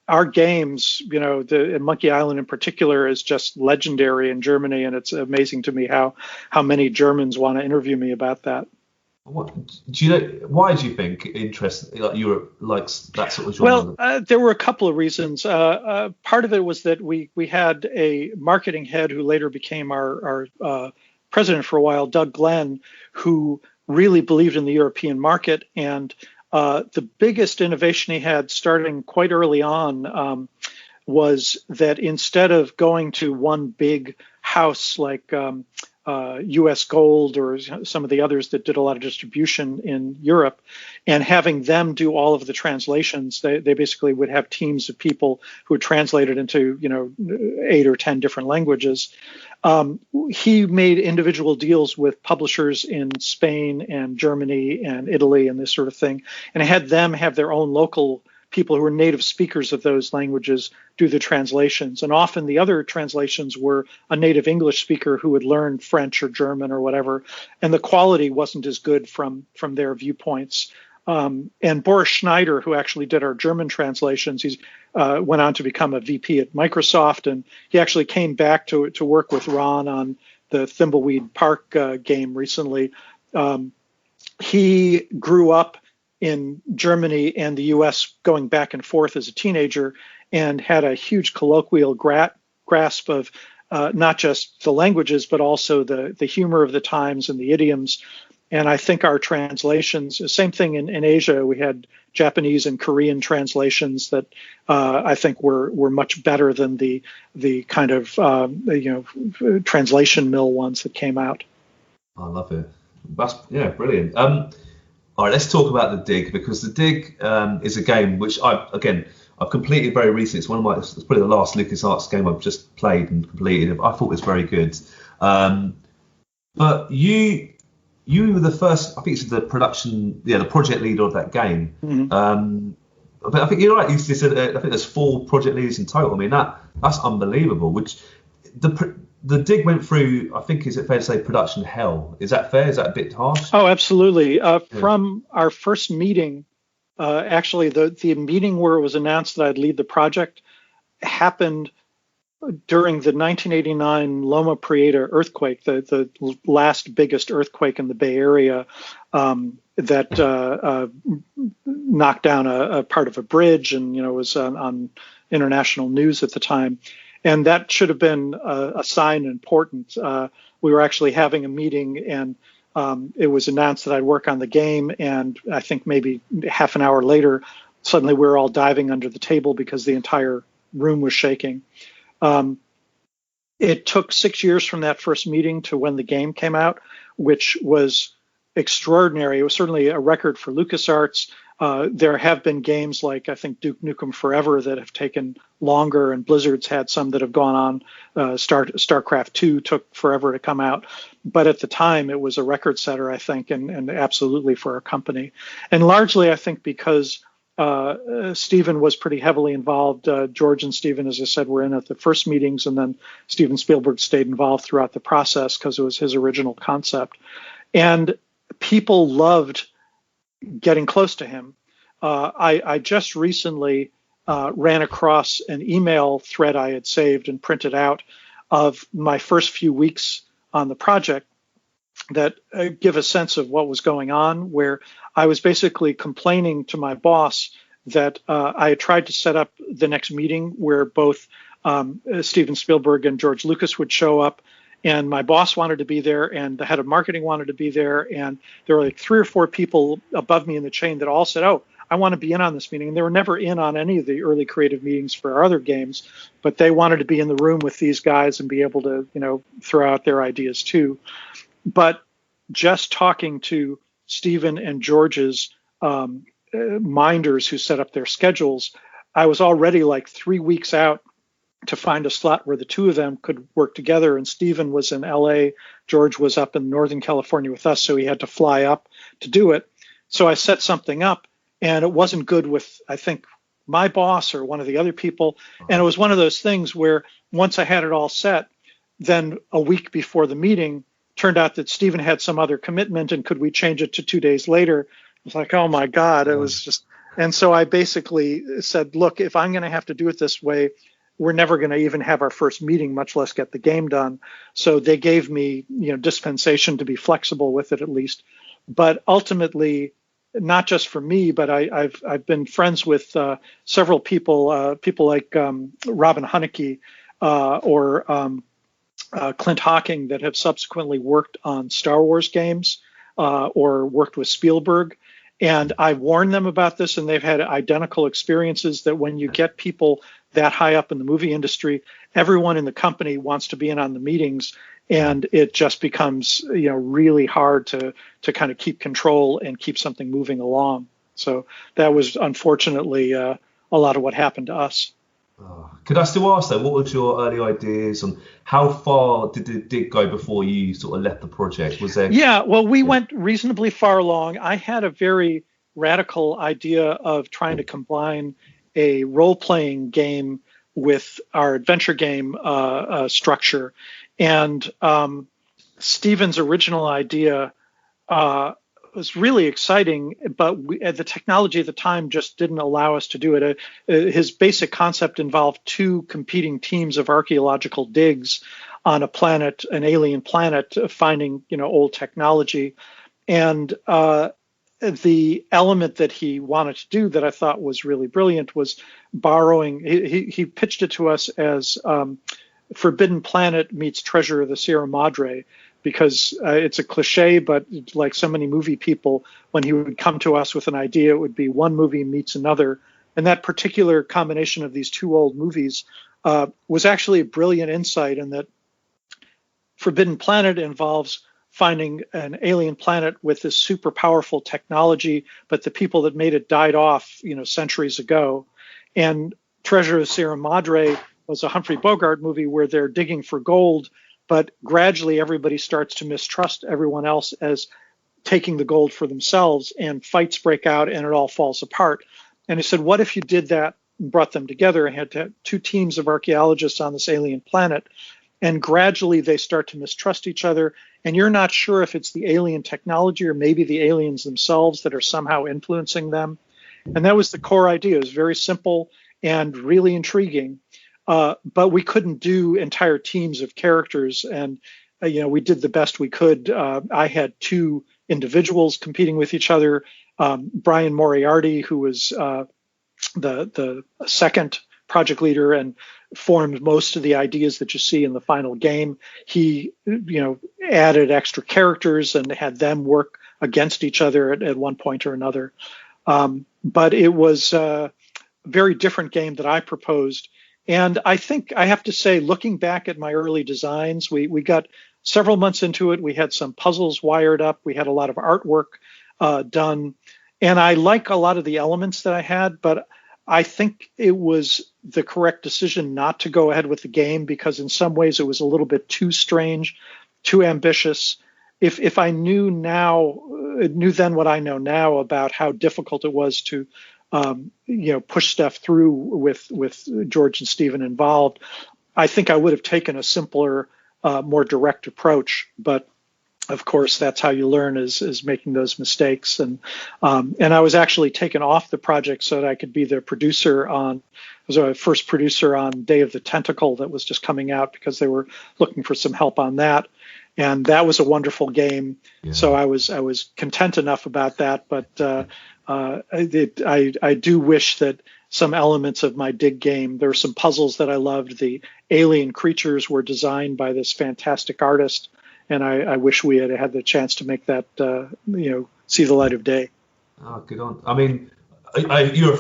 Our games, and Monkey Island in particular, is just legendary in Germany, and it's amazing to me how many Germans want to interview me about that.
What do you know? Why do you think Europe likes that sort of genre?
Well, there were a couple of reasons. Part of it was that we had a marketing head who later became our president for a while, Doug Glenn, who really believed in the European market. And the biggest innovation he had starting quite early on was that instead of going to one big house like US Gold or some of the others that did a lot of distribution in Europe and having them do all of the translations, they basically would have teams of people who would translate it into 8 or 10 different languages. He made individual deals with publishers in Spain and Germany and Italy and this sort of thing, and had them have their own local people who were native speakers of those languages do the translations. And often the other translations were a native English speaker who would learn French or German or whatever, and the quality wasn't as good from their viewpoints. And Boris Schneider, who actually did our German translations, he went on to become a VP at Microsoft, and he actually came back to work with Ron on the Thimbleweed Park game recently. He grew up in Germany and the US going back and forth as a teenager, and had a huge colloquial grasp of not just the languages, but also the humor of the times and the idioms. And I think our translations, same thing in Asia, we had Japanese and Korean translations that I think were much better than the kind of translation mill ones that came out.
I love it. That's brilliant. All right, let's talk about the dig, because the dig is a game which I've completed very recently. It's probably the last LucasArts game I've just played and completed. I thought it was very good. But you were the first, I think it's the project leader of that game. Mm-hmm. But I think you're right. You said I think there's 4 project leaders in total. I mean that's unbelievable. Which the dig went through, I think, is it fair to say, production hell? Is that fair? Is that a bit harsh?
Oh, absolutely. From our first meeting, actually, the meeting where it was announced that I'd lead the project happened during the 1989 Loma Prieta earthquake, the last biggest earthquake in the Bay Area that knocked down a part of a bridge and was on international news at the time. And that should have been a sign important. We were actually having a meeting, and it was announced that I'd work on the game. And I think maybe half an hour later, suddenly we were all diving under the table because the entire room was shaking. It took 6 years from that first meeting to when the game came out, which was extraordinary. It was certainly a record for LucasArts. There have been games like, I think, Duke Nukem Forever that have taken longer, and Blizzard's had some that have gone on. StarCraft 2 took forever to come out. But at the time, it was a record setter, I think, and absolutely for our company. And largely, I think, because Steven was pretty heavily involved. George and Steven, as I said, were in at the first meetings, and then Steven Spielberg stayed involved throughout the process because it was his original concept. And people loved getting close to him. I just recently ran across an email thread I had saved and printed out of my first few weeks on the project that give a sense of what was going on, where I was basically complaining to my boss that I had tried to set up the next meeting where both Steven Spielberg and George Lucas would show up, and my boss wanted to be there, and the head of marketing wanted to be there, and there were like 3 or 4 people above me in the chain that all said, "Oh, I want to be in on this meeting." And they were never in on any of the early creative meetings for our other games, but they wanted to be in the room with these guys and be able to, throw out their ideas too. But just talking to Stephen and George's minders who set up their schedules, I was already like 3 weeks out to find a slot where the two of them could work together. And Stephen was in LA, George was up in Northern California with us, so he had to fly up to do it. So I set something up, and it wasn't good with, I think, my boss or one of the other people. And it was one of those things where once I had it all set, then a week before the meeting, turned out that Stephen had some other commitment, and could we change it to 2 days later? It was like, oh my God, it was just, and so I basically said, look, if I'm going to have to do it this way, we're never going to even have our first meeting, much less get the game done. So they gave me, dispensation to be flexible with it at least. But ultimately, not just for me, but I've been friends with several people, people like Robin Hunicke or Clint Hocking, that have subsequently worked on Star Wars games or worked with Spielberg. And I warned them about this, and they've had identical experiences, that when you get people that high up in the movie industry, everyone in the company wants to be in on the meetings, and it just becomes really hard to kind of keep control and keep something moving along. So that was unfortunately a lot of what happened to us.
Could I still ask though, what were your early ideas, and how far did it go before you sort of left the project? Was there?
Yeah, well, we went reasonably far along. I had a very radical idea of trying to combine a role-playing game with our adventure game structure, and Steven's original idea was really exciting, but the technology at the time just didn't allow us to do it. His basic concept involved 2 competing teams of archaeological digs on a planet, an alien planet, finding old technology, and the element that he wanted to do that I thought was really brilliant was borrowing. He pitched it to us as Forbidden Planet meets Treasure of the Sierra Madre, because it's a cliche, but like so many movie people, when he would come to us with an idea, it would be one movie meets another. And that particular combination of these 2 old movies was actually a brilliant insight, in that Forbidden Planet involves finding an alien planet with this super powerful technology, but the people that made it died off, centuries ago. And Treasure of Sierra Madre was a Humphrey Bogart movie where they're digging for gold, but gradually everybody starts to mistrust everyone else as taking the gold for themselves, and fights break out and it all falls apart. And he said, what if you did that and brought them together and had 2 teams of archaeologists on this alien planet, and gradually they start to mistrust each other, and you're not sure if it's the alien technology or maybe the aliens themselves that are somehow influencing them. And that was the core idea. It was very simple and really intriguing. But we couldn't do entire teams of characters, and we did the best we could. I had 2 individuals competing with each other. Brian Moriarty, who was the second project leader and formed most of the ideas that you see in the final game. He, added extra characters and had them work against each other at one point or another. But it was a very different game that I proposed. And I think I have to say, looking back at my early designs, we got several months into it. We had some puzzles wired up. We had a lot of artwork done. And I like a lot of the elements that I had, but I think it was the correct decision not to go ahead with the game because in some ways it was a little bit too strange, too ambitious. If I knew then what I know now about how difficult it was to, push stuff through with George and Stephen involved, I think I would have taken a simpler, more direct approach. But of course, that's how you learn is making those mistakes. And I was actually taken off the project so that I could be the producer I was a first producer on Day of the Tentacle that was just coming out because they were looking for some help on that. And that was a wonderful game. Yeah. So I was content enough about that. But I do wish that some elements of my Dig game, there were some puzzles that I loved. The alien creatures were designed by this fantastic artist. And I wish we had had the chance to make that, see the light of day.
Oh, good on. I mean, you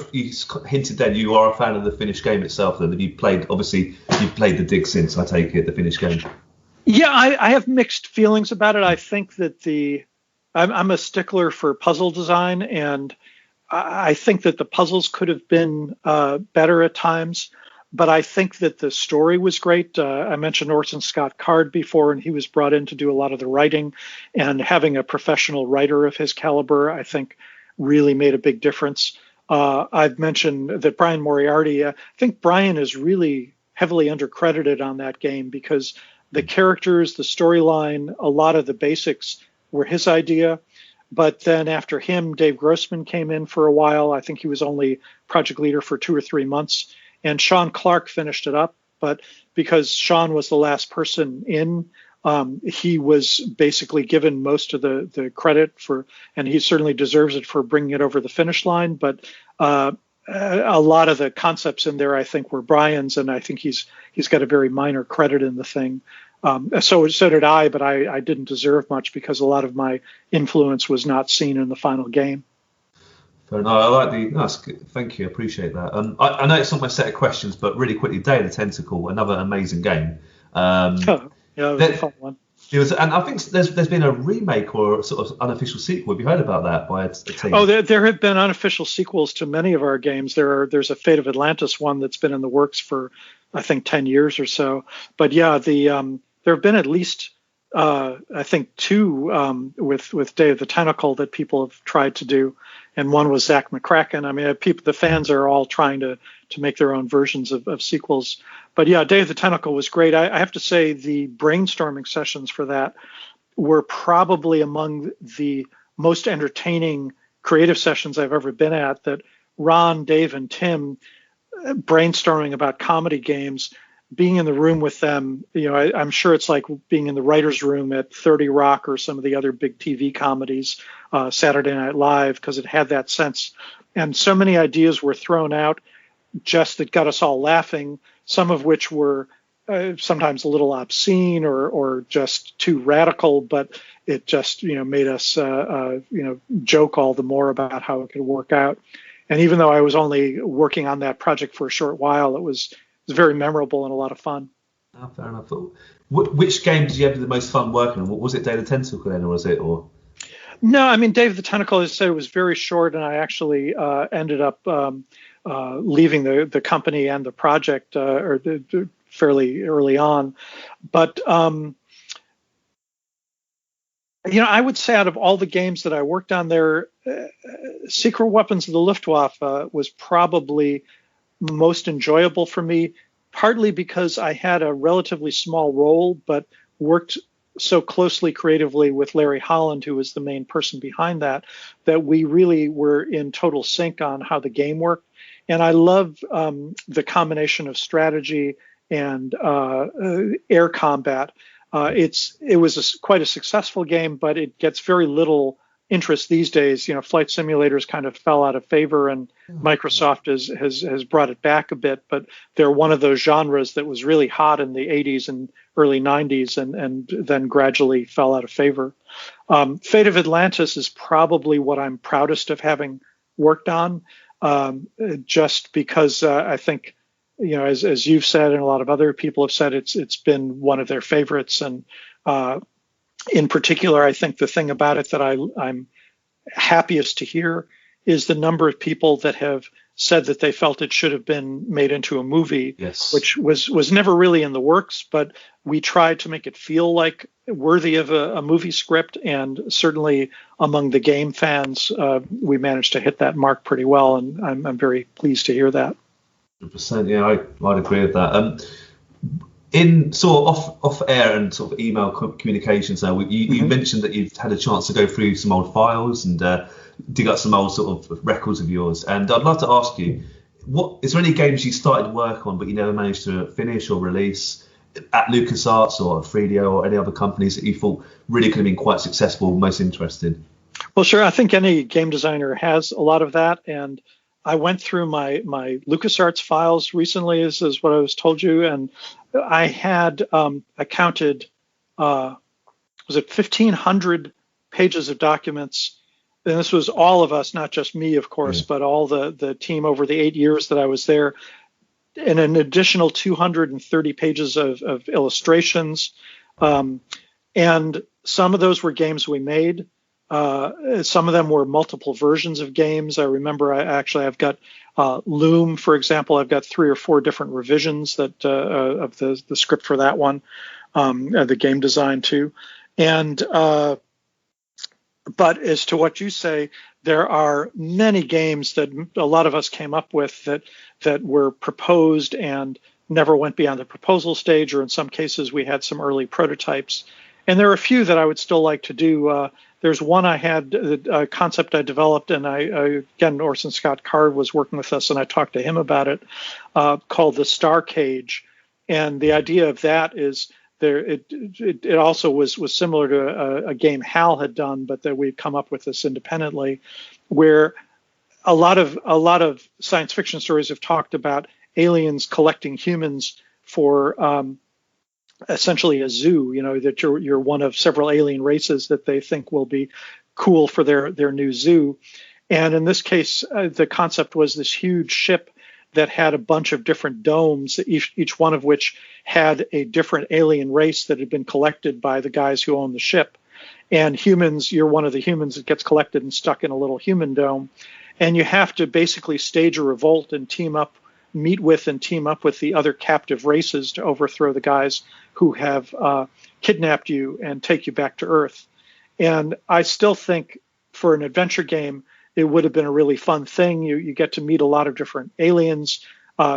hinted then you are a fan of the finished game itself. Then you've played the Dig since, I take it, the finished game.
Yeah, I have mixed feelings about it. I think that I'm a stickler for puzzle design, and I think that the puzzles could have been better at times. But I think that the story was great. I mentioned Orson Scott Card before, and he was brought in to do a lot of the writing. And having a professional writer of his caliber, I think, really made a big difference. I've mentioned that Brian Moriarty. I think Brian is really heavily undercredited on that game because the characters, the storyline, a lot of the basics were his idea. But then after him, Dave Grossman came in for a while. I think he was only project leader for 2 or 3 months. And Sean Clark finished it up, but because Sean was the last person in, he was basically given most of the credit for, and he certainly deserves it for bringing it over the finish line. But a lot of the concepts in there, I think, were Brian's, and I think he's got a very minor credit in the thing. So did I, but I didn't deserve much because a lot of my influence was not seen in the final game.
Fair enough. I like that's good. Thank you. I appreciate that. I know it's not my set of questions, but really quickly, Day of the Tentacle, another amazing game.
Yeah, it was a fun one.
And I think there's been a remake or a sort of unofficial sequel. Have you heard about that by a team?
Oh, there have been unofficial sequels to many of our games. There's a Fate of Atlantis one that's been in the works for, I think, 10 years or so. But yeah, there have been at least I think 2 with Day of the Tentacle that people have tried to do, and one was Zach McCracken. I mean, the fans are all trying to make their own versions of sequels. But yeah, Day of the Tentacle was great. I have to say the brainstorming sessions for that were probably among the most entertaining creative sessions I've ever been at. That Ron, Dave, and Tim brainstorming about comedy games. Being in the room with them, I'm sure it's like being in the writer's room at 30 Rock or some of the other big TV comedies, Saturday Night Live, because it had that sense. And so many ideas were thrown out just that got us all laughing, some of which were sometimes a little obscene or just too radical, but it just, made us, joke all the more about how it could work out. And even though I was only working on that project for a short while, it was very memorable and a lot of fun.
Oh, fair enough. Which game did you have the most fun working on? Was it Day of the Tentacle then, or was it? Or
no, I mean, Day of the Tentacle, as I said, it was very short, and I actually ended up leaving the company and the project fairly early on. But I would say out of all the games that I worked on there, Secret Weapons of the Luftwaffe was probably most enjoyable for me, partly because I had a relatively small role, but worked so closely creatively with Larry Holland, who was the main person behind that we really were in total sync on how the game worked. And I love the combination of strategy and air combat. It was quite a successful game, but it gets very little interest these days. Flight simulators kind of fell out of favor, and Microsoft has brought it back a bit. But they're one of those genres that was really hot in the 80s and early 90s, and then gradually fell out of favor. Fate of Atlantis is probably what I'm proudest of having worked on, just because I think, as you've said and a lot of other people have said, it's been one of their favorites. And in particular, I think the thing about it that I'm happiest to hear is the number of people that have said that they felt it should have been made into a movie,
yes,
which was never really in the works, but we tried to make it feel like worthy of a movie script. And certainly among the game fans, we managed to hit that mark pretty well. And I'm very pleased to hear that.
100%, yeah, I'd agree with that. In sort of off air and sort of email communications now, you mentioned that you've had a chance to go through some old files and dig up some old sort of records of yours. And I'd love to ask you, is there any games you started work on but you never managed to finish or release at LucasArts or 3DO or any other companies that you thought really could have been quite successful, most interesting?
Well, sure. I think any game designer has a lot of that. And I went through my LucasArts files recently, is what I was told you, and I had I counted was it 1,500 pages of documents, and this was all of us, not just me, of course, but all the team over the 8 years that I was there, and an additional 230 pages of illustrations, and some of those were games we made. Some of them were multiple versions of games. I remember I've got Loom, for example. I've got 3 or 4 different revisions that of the script for that one, the game design too. And but as to what you say, there are many games that a lot of us came up with that were proposed and never went beyond the proposal stage, or in some cases we had some early prototypes. And there are a few that I would still like to do. There's one I had, a concept I developed, and again, Orson Scott Card was working with us, and I talked to him about it, called the Star Cage. And the idea of that is it also was similar to a game Hal had done, but that we'd come up with this independently, where a lot of science fiction stories have talked about aliens collecting humans for essentially a zoo, that you're one of several alien races that they think will be cool for their new zoo. And in this case, the concept was this huge ship that had a bunch of different domes, each one of which had a different alien race that had been collected by the guys who own the ship. And humans, you're one of the humans that gets collected and stuck in a little human dome. And you have to basically stage a revolt and meet with and team up with the other captive races to overthrow the guys who have kidnapped you and take you back to Earth. And I still think for an adventure game, it would have been a really fun thing. You get to meet a lot of different aliens.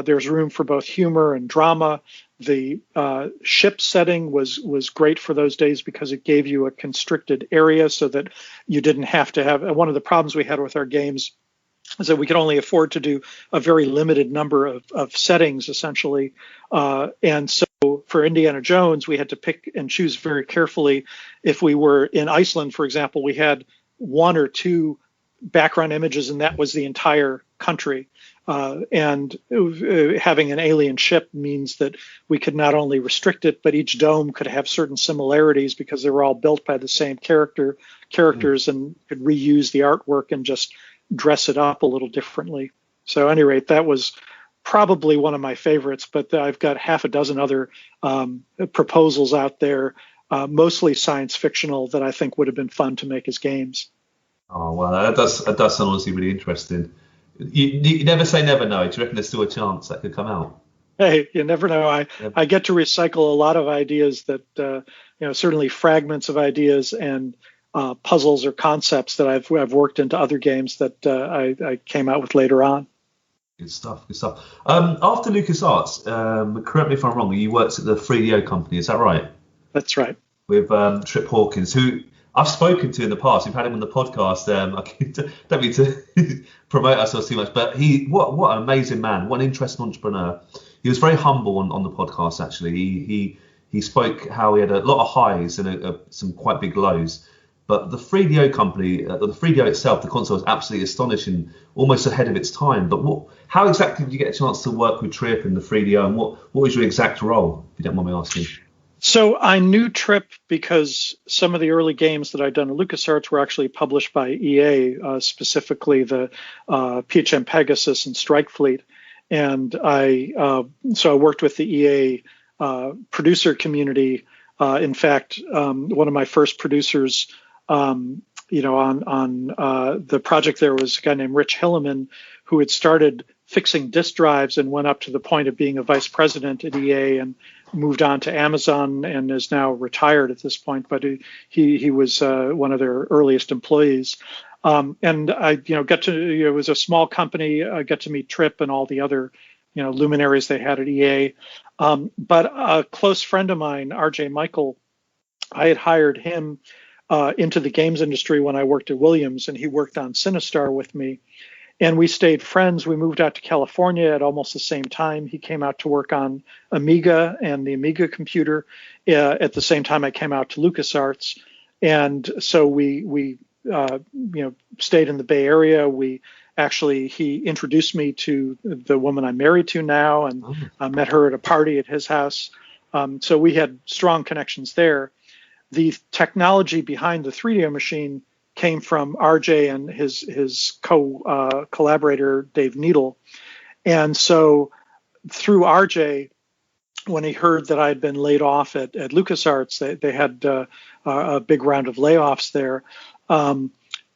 There's room for both humor and drama. The ship setting was great for those days because it gave you a constricted area so that you didn't have to have. One of the problems we had with our games is that we could only afford to do a very limited number of settings, essentially. And so for Indiana Jones, we had to pick and choose very carefully. If we were in Iceland, for example, we had 1 or 2 background images, and that was the entire country. And having an alien ship means that we could not only restrict it, but each dome could have certain similarities because they were all built by the same characters and could reuse the artwork and just dress it up a little differently. So at any rate, that was probably one of my favorites, but I've got half a dozen other proposals out there, mostly science fictional, that I think would have been fun to make as games.
Oh, well, that does sound honestly really interesting. You never say never, no. Do you reckon there's still a chance that could come out?
Hey, you never know. I get to recycle a lot of ideas that, certainly fragments of ideas and puzzles or concepts that I've worked into other games that I came out with later on.
Good stuff. After LucasArts, correct me if I'm wrong, you worked at the 3DO company, is that right?
That's right.
With Trip Hawkins, who I've spoken to in the past. We've had him on the podcast. I don't mean to promote ourselves too much, but what an amazing man. What an interesting entrepreneur. He was very humble on the podcast, actually. He spoke how he had a lot of highs and some quite big lows. But the 3DO company, the 3DO itself, the console is absolutely astonishing, almost ahead of its time. But how exactly did you get a chance to work with Trip in the 3DO, and what was your exact role, if you don't mind me asking?
So I knew Trip because some of the early games that I'd done at LucasArts were actually published by EA, specifically the PHM Pegasus and Strike Fleet. And so I worked with the EA producer community. In fact, one of my first producers, on the project, there was a guy named Rich Hilleman who had started fixing disk drives and went up to the point of being a vice president at EA and moved on to Amazon and is now retired at this point. But he was one of their earliest employees. And I, it was a small company. I got to meet Trip and all the other, luminaries they had at EA. But a close friend of mine, RJ Michael, I had hired him into the games industry when I worked at Williams, and he worked on Sinistar with me. And we stayed friends. We moved out to California at almost the same time. He came out to work on Amiga and the Amiga computer. At the same time, I came out to LucasArts. And so we stayed in the Bay Area. He introduced me to the woman I'm married to now, and I met her at a party at his house. So we had strong connections there. The technology behind the 3DO machine came from RJ and his collaborator, Dave Needle. And so through RJ, when he heard that I had been laid off at LucasArts, they had a big round of layoffs there.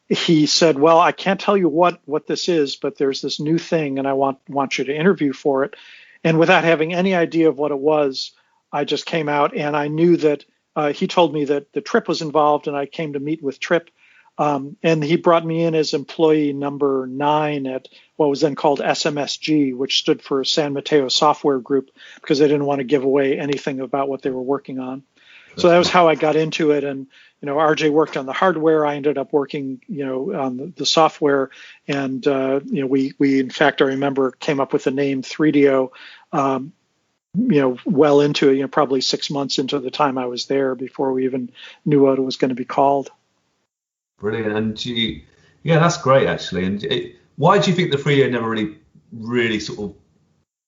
He said, well, I can't tell you what this is, but there's this new thing, and I want you to interview for it. And without having any idea of what it was, I just came out, and I knew that he told me that the Trip was involved, and I came to meet with Trip. And he brought me in as employee number 9 at what was then called SMSG, which stood for San Mateo Software Group, because they didn't want to give away anything about what they were working on. So that was how I got into it. And, RJ worked on the hardware. I ended up working, on the software. And, we in fact, I remember came up with the name 3DO, well into it, probably 6 months into the time I was there before we even knew what it was going to be called.
Brilliant. And that's great, actually. And why do you think the 3DO never really sort of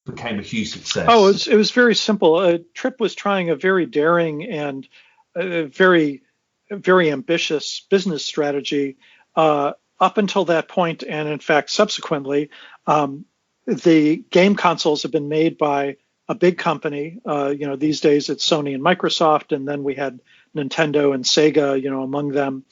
became a huge success?
Oh, it was very simple. Trip was trying a very daring and very, very ambitious business strategy up until that point, and in fact, subsequently, the game consoles have been made by a big company. These days it's Sony and Microsoft, and then we had Nintendo and Sega, among them.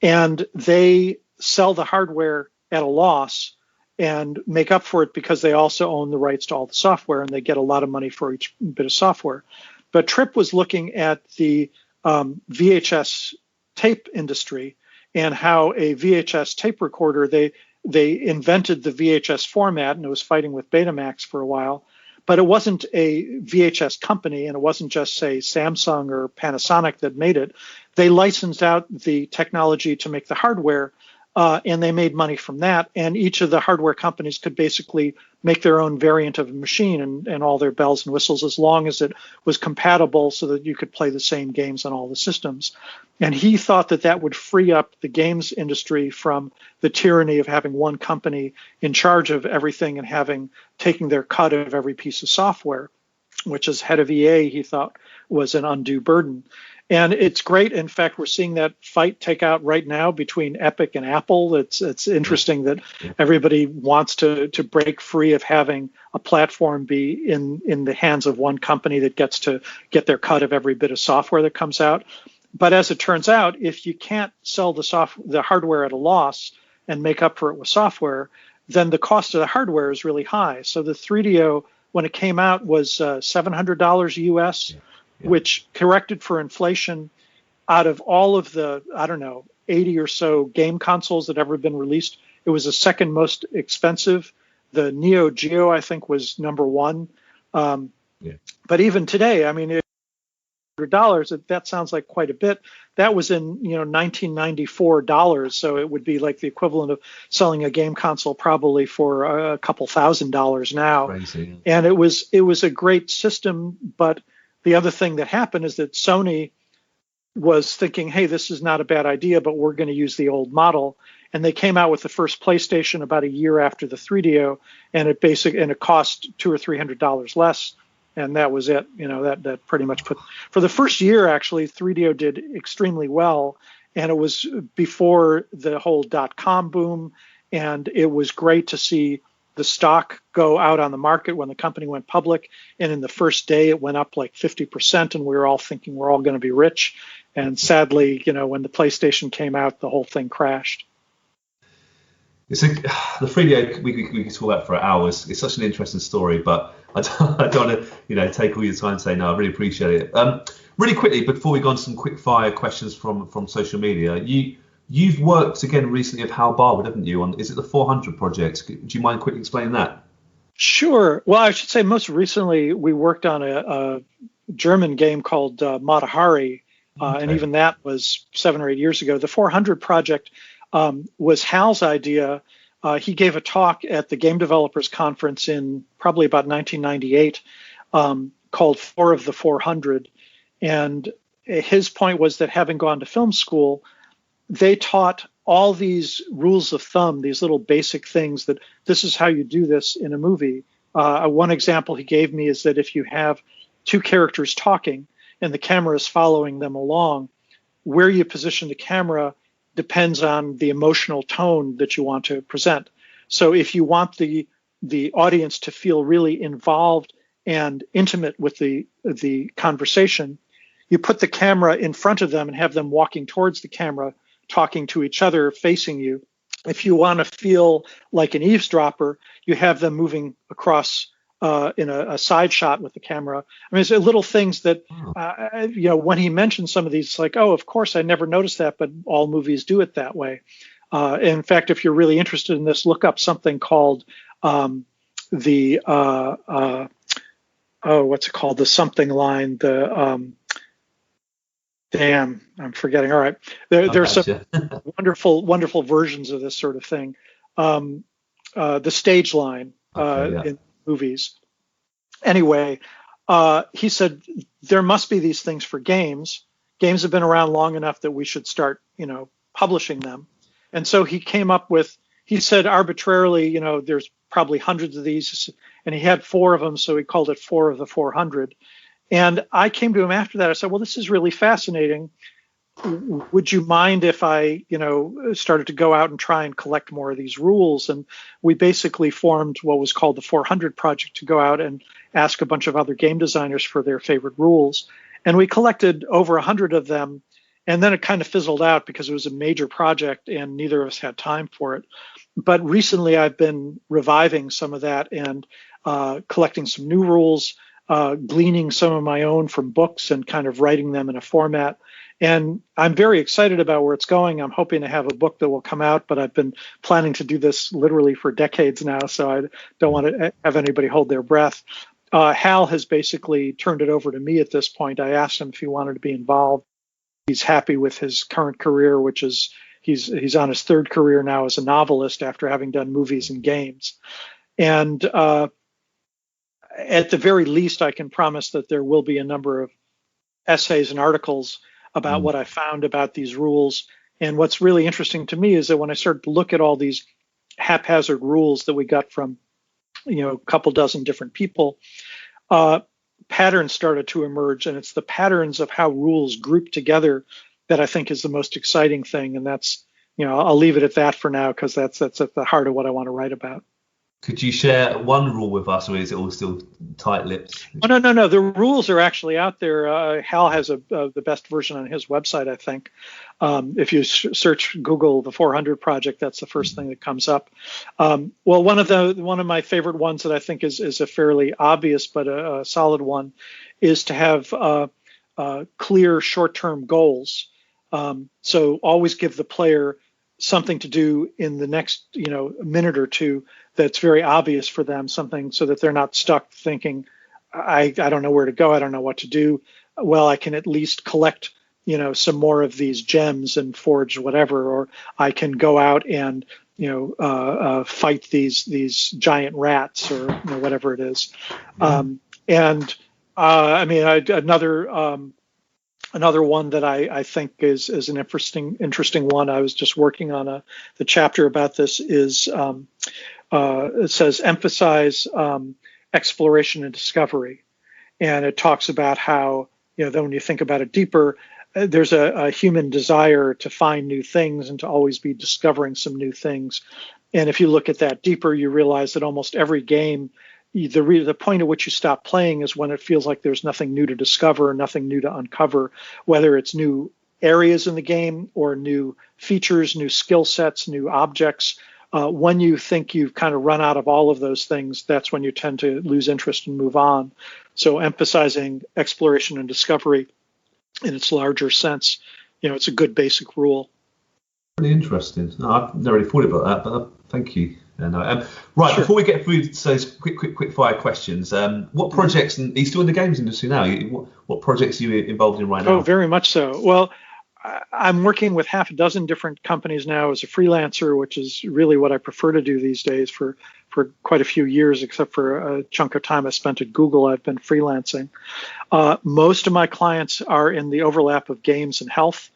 And they sell the hardware at a loss and make up for it because they also own the rights to all the software, and they get a lot of money for each bit of software. But Trip was looking at the VHS tape industry and how a VHS tape recorder, they invented the VHS format, and it was fighting with Betamax for a while. But it wasn't a VHS company, and it wasn't just, say, Samsung or Panasonic that made it. They licensed out the technology to make the hardware, and they made money from that. And each of the hardware companies could basically make their own variant of a machine and all their bells and whistles, as long as it was compatible so that you could play the same games on all the systems. And he thought that would free up the games industry from the tyranny of having one company in charge of everything and taking their cut of every piece of software, which as head of EA, he thought was an undue burden. And it's great. In fact, we're seeing that fight take out right now between Epic and Apple. It's interesting that everybody wants to break free of having a platform be in the hands of one company that gets to get their cut of every bit of software that comes out. But as it turns out, if you can't sell the hardware at a loss and make up for it with software, then the cost of the hardware is really high. So the 3DO, when it came out, was $700 US. Which, corrected for inflation, out of all of the, 80 or so game consoles that ever been released, it was the second most expensive. The Neo Geo, I think, was number 1. But even today, $100, that sounds like quite a bit. That was in 1994 dollars, so it would be like the equivalent of selling a game console probably for a couple $1,000s now.
Crazy.
And it was a great system, but the other thing that happened is that Sony was thinking, hey, this is not a bad idea, but we're going to use the old model. And they came out with the first PlayStation about a year after the 3DO, and it cost $200 or $300 less, and that was it. That pretty much for the first year, actually 3DO did extremely well, and it was before the whole .com boom, and it was great to see the stock go out on the market when the company went public. And in the first day, it went up like 50%, and we were all thinking we're all going to be rich. And sadly, when the PlayStation came out, the whole thing crashed.
The 3DO we could talk about for hours. It's such an interesting story, but I don't want to take all your time today. No, I really appreciate it. Really quickly, before we go on to some quick fire questions from social media, you've worked again recently with Hal Barwood, haven't you? Is it the 400 project? Do you mind quickly explaining that?
Sure. Well, I should say most recently we worked on a German game called Matahari, and even that was 7 or 8 years ago. The 400 project was Hal's idea. He gave a talk at the Game Developers Conference in probably about 1998 called 4 of the 400. And his point was that having gone to film school, they taught all these rules of thumb, these little basic things that this is how you do this in a movie. One example he gave me is that if you have 2 characters talking and the camera is following them along, where you position the camera depends on the emotional tone that you want to present. So if you want the audience to feel really involved and intimate with the conversation, you put the camera in front of them and have them walking towards the camera, talking to each other, facing you. If you want to feel like an eavesdropper, you have them moving across in a side shot with the camera. I mean, it's little things that, when he mentioned some of these, it's like, oh, of course, I never noticed that, but all movies do it that way. In fact, if you're really interested in this, look up something called what's it called? The something line, damn, I'm forgetting. All right. There's some wonderful versions of this sort of thing. The stage line in movies. Anyway, he said there must be these things for games. Games have been around long enough that we should start, publishing them. And so he came up with, he said arbitrarily, there's probably hundreds of these, and he had 4 of them, so he called it 4 of the 400. And I came to him after that. I said, well, this is really fascinating. Would you mind if I, started to go out and try and collect more of these rules? And we basically formed what was called the 400 Project to go out and ask a bunch of other game designers for their favorite rules. And we collected over 100 of them. And then it kind of fizzled out because it was a major project and neither of us had time for it. But recently I've been reviving some of that and collecting some new rules, gleaning some of my own from books and kind of writing them in a format. And I'm very excited about where it's going. I'm hoping to have a book that will come out, but I've been planning to do this literally for decades now, so I don't want to have anybody hold their breath. Hal has basically turned it over to me at this point. I asked him if he wanted to be involved. He's happy with his current career, which is he's on his 3rd career now as a novelist after having done movies and games. And at the very least, I can promise that there will be a number of essays and articles about what I found about these rules. And what's really interesting to me is that when I started to look at all these haphazard rules that we got from, a couple dozen different people, patterns started to emerge. And it's the patterns of how rules group together that I think is the most exciting thing. And that's, I'll leave it at that for now, because that's at the heart of what I want to write about.
Could you share one rule with us, or is it all still tight-lipped?
Oh, no. The rules are actually out there. Hal has the best version on his website, I think. If you search Google the 400 Project, that's the first thing that comes up. Well, one of my favorite ones that I think is a fairly obvious but a solid one is to have clear short-term goals. So always give the player something to do in the next minute or two that's very obvious for them, something so that they're not stuck thinking, I don't know where to go, I don't know what to do. Well, I can at least collect some more of these gems and forge whatever, or I can go out and fight these giant rats, or whatever it is. Another Another one that I think is an interesting one. I was just working on the chapter about this is it says emphasize exploration and discovery, and it talks about how, then when you think about it deeper, there's a human desire to find new things and to always be discovering some new things. And if you look at that deeper, you realize that almost every game, the point at which you stop playing is when it feels like there's nothing new to discover, nothing new to uncover, whether it's new areas in the game or new features, new skill sets, new objects. When you think you've kind of run out of all of those things, that's when you tend to lose interest and move on. So emphasizing exploration and discovery in its larger sense, it's a good basic rule.
Really interesting. No, I've never really thought about that, but thank you. Right, sure. Before we get through those quick fire questions, what projects, and are you still in the games industry now? What projects are you involved in right now?
Oh, very much so. Well, I'm working with half a dozen different companies now as a freelancer, which is really what I prefer to do these days. For quite a few years, except for a chunk of time I spent at Google, I've been freelancing. Most of my clients are in the overlap of games and health,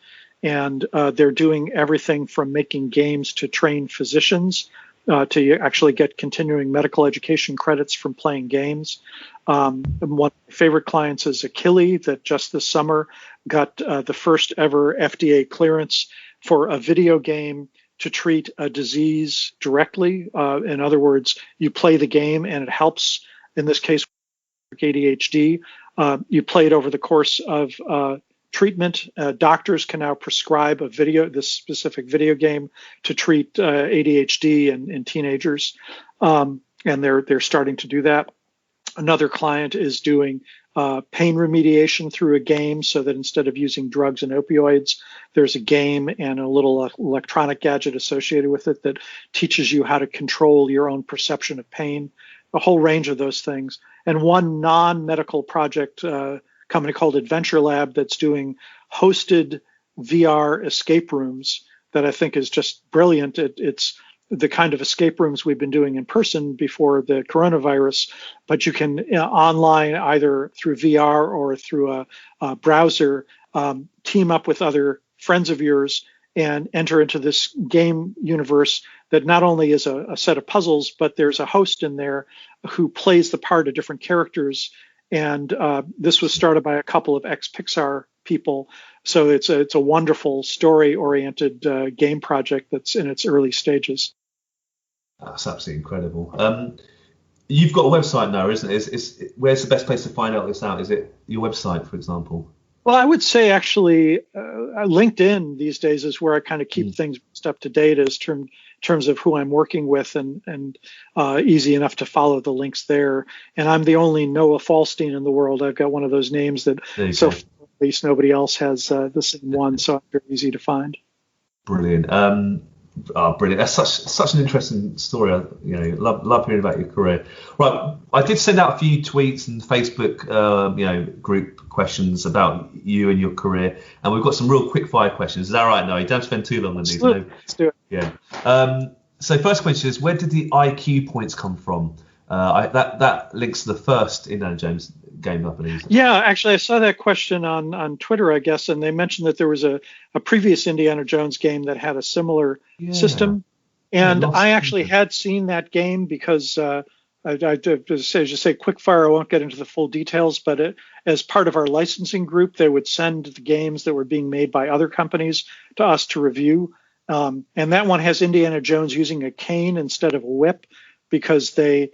and they're doing everything from making games to train physicians, to actually get continuing medical education credits from playing games. One of my favorite clients is Achille, that just this summer got the first ever FDA clearance for a video game to treat a disease directly. In other words, you play the game and it helps, in this case, ADHD. You play it over the course of treatment. Doctors can now prescribe this specific video game to treat ADHD in teenagers, and they're starting to do that. Another client is doing pain remediation through a game, so that instead of using drugs and opioids, there's a game and a little electronic gadget associated with it that teaches you how to control your own perception of pain. A whole range of those things. And one non-medical project, company called Adventure Lab, that's doing hosted VR escape rooms that I think is just brilliant. It's the kind of escape rooms we've been doing in person before the coronavirus, but you can online, either through VR or through a browser, team up with other friends of yours and enter into this game universe that not only is a set of puzzles, but there's a host in there who plays the part of different characters. And this was started by a couple of ex-Pixar people. So it's a wonderful story-oriented game project that's in its early stages.
That's absolutely incredible. You've got a website now, isn't it? Where's the best place to find out this out? Is it your website, for example?
Well, I would say actually LinkedIn these days is where I kind of keep things up to date as terms of who I'm working with, and easy enough to follow the links there. And I'm the only Noah Falstein in the world. I've got one of those names that at least nobody else has the same one, so it's very easy to find.
Brilliant. Brilliant. That's such an interesting story. Love hearing about your career. Right, I did send out a few tweets and Facebook, group questions about you and your career, and we've got some real quick fire questions. Is that right? No, you don't spend too long on these.
Let's do it.
Yeah. So first question is, where did the IQ points come from? That links to the first Indiana Jones game, I believe.
Yeah, actually, I saw that question on Twitter, I guess, and they mentioned that there was a previous Indiana Jones game that had a similar system. And I actually had seen that game because I just say quickfire. I won't get into the full details, but as part of our licensing group, they would send the games that were being made by other companies to us to review. And that one has Indiana Jones using a cane instead of a whip because they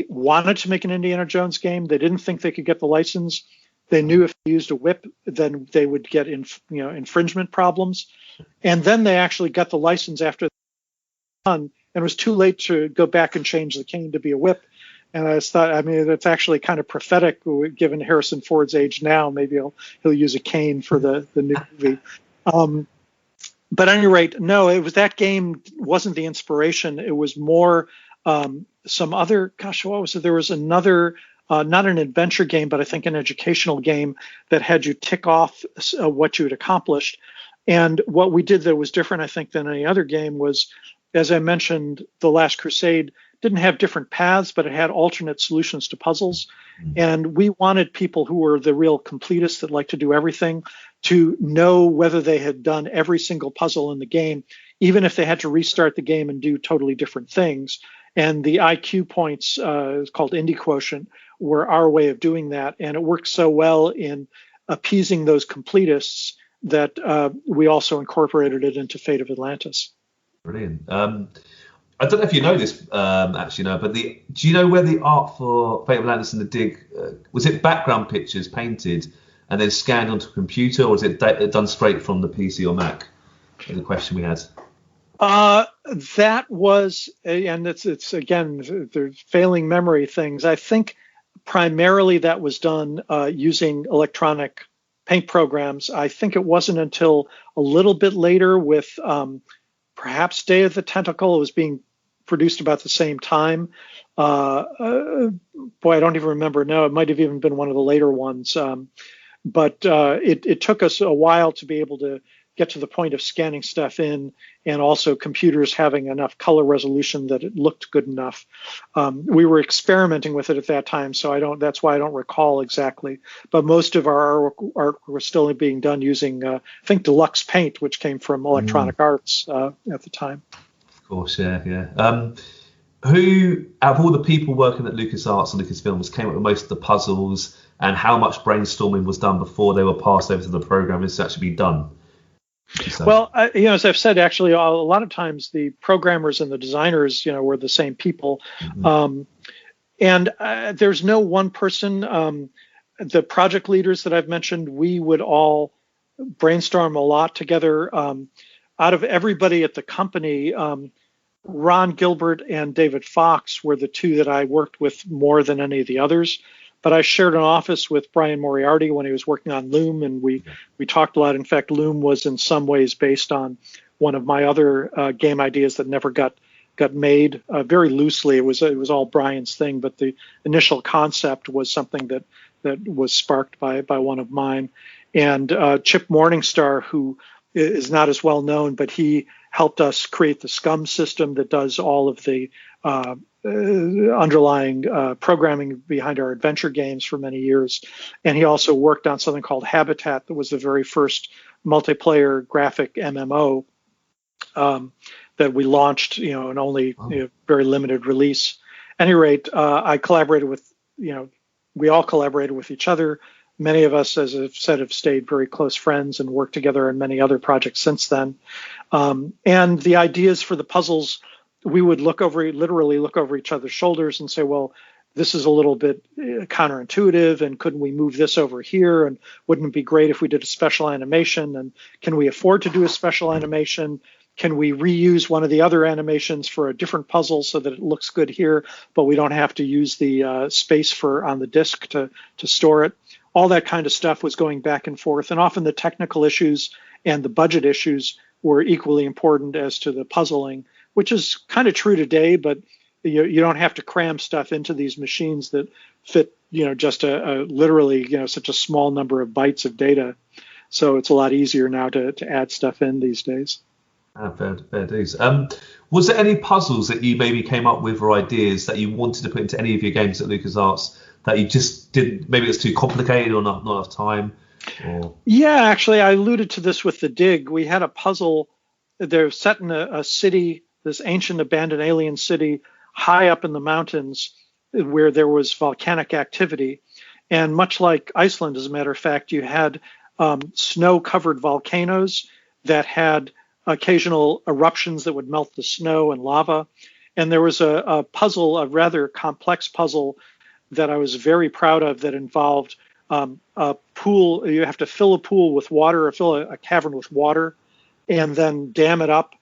wanted to make an Indiana Jones game. They didn't think they could get the license. They knew if they used a whip, then they would get infringement problems. And then they actually got the license after done, and it was too late to go back and change the cane to be a whip. And I just thought, that's actually kind of prophetic, given Harrison Ford's age now. Maybe he'll use a cane for the new movie. But at any rate, no, it was that game wasn't the inspiration. It was more some other, what was it? There was another, not an adventure game, but I think an educational game that had you tick off what you had accomplished. And what we did that was different, I think, than any other game was, as I mentioned, the Last Crusade didn't have different paths, but it had alternate solutions to puzzles. And we wanted people who were the real completists that like to do everything to know whether they had done every single puzzle in the game, even if they had to restart the game and do totally different things. And the IQ points, called Indie Quotient, were our way of doing that. And it worked so well in appeasing those completists that we also incorporated it into Fate of Atlantis.
Brilliant. I don't know if you know this, actually, no, but do you know where the art for Fate of Atlantis and the Dig, was it background pictures painted and then scanned onto a computer, or was it done straight from the PC or Mac? Was the question we had.
That was, and it's again, the failing memory things. I think primarily that was done using electronic paint programs. I think it wasn't until a little bit later with perhaps Day of the Tentacle. It was being produced about the same time. Boy, I don't even remember. No, it might have even been one of the later ones. But it took us a while to be able to get to the point of scanning stuff in, and also computers having enough color resolution that it looked good enough. We were experimenting with it at that time, so that's why I don't recall exactly. But most of our art was still being done using, I think, Deluxe Paint, which came from Electronic Arts at the time.
Of course, yeah. Who, out of all the people working at LucasArts and Lucasfilms, came up with most of the puzzles, and how much brainstorming was done before they were passed over to the programmers to actually be done?
Well, as I've said, actually, a lot of times the programmers and the designers, were the same people. Mm-hmm. And there's no one person. The project leaders that I've mentioned, we would all brainstorm a lot together. Out of everybody at the company, Ron Gilbert and David Fox were the two that I worked with more than any of the others. But I shared an office with Brian Moriarty when he was working on Loom, and we talked a lot. In fact, Loom was in some ways based on one of my other game ideas that never got made. Very loosely, it was all Brian's thing, but the initial concept was something that was sparked by one of mine. And Chip Morningstar, who is not as well known, but he helped us create the SCUM system that does all of the underlying programming behind our adventure games for many years. And he also worked on something called Habitat, that was the very first multiplayer graphic MMO that we launched, in only very limited release. At any rate, I collaborated with, we all collaborated with each other. Many of us, as I've said, have stayed very close friends and worked together on many other projects since then. And the ideas for the puzzles, we would literally look over each other's shoulders and say, well, this is a little bit counterintuitive, and couldn't we move this over here? And wouldn't it be great if we did a special animation? And can we afford to do a special animation? Can we reuse one of the other animations for a different puzzle so that it looks good here, but we don't have to use the space on the disk to store it? All that kind of stuff was going back and forth. And often the technical issues and the budget issues were equally important as to the puzzling, which is kind of true today, but you don't have to cram stuff into these machines that fit, just literally, such a small number of bytes of data. So it's a lot easier now to add stuff in these days.
Fair dues. Was there any puzzles that you maybe came up with or ideas that you wanted to put into any of your games at LucasArts that you just didn't, maybe it's too complicated or not enough time? Or... Yeah,
actually, I alluded to this with the Dig. We had a puzzle. They're set in a city, this ancient abandoned alien city high up in the mountains where there was volcanic activity. And much like Iceland, as a matter of fact, you had snow-covered volcanoes that had occasional eruptions that would melt the snow and lava. And there was a puzzle, a rather complex puzzle that I was very proud of that involved a pool. You have to fill a pool with water, or fill a cavern with water, and then dam it up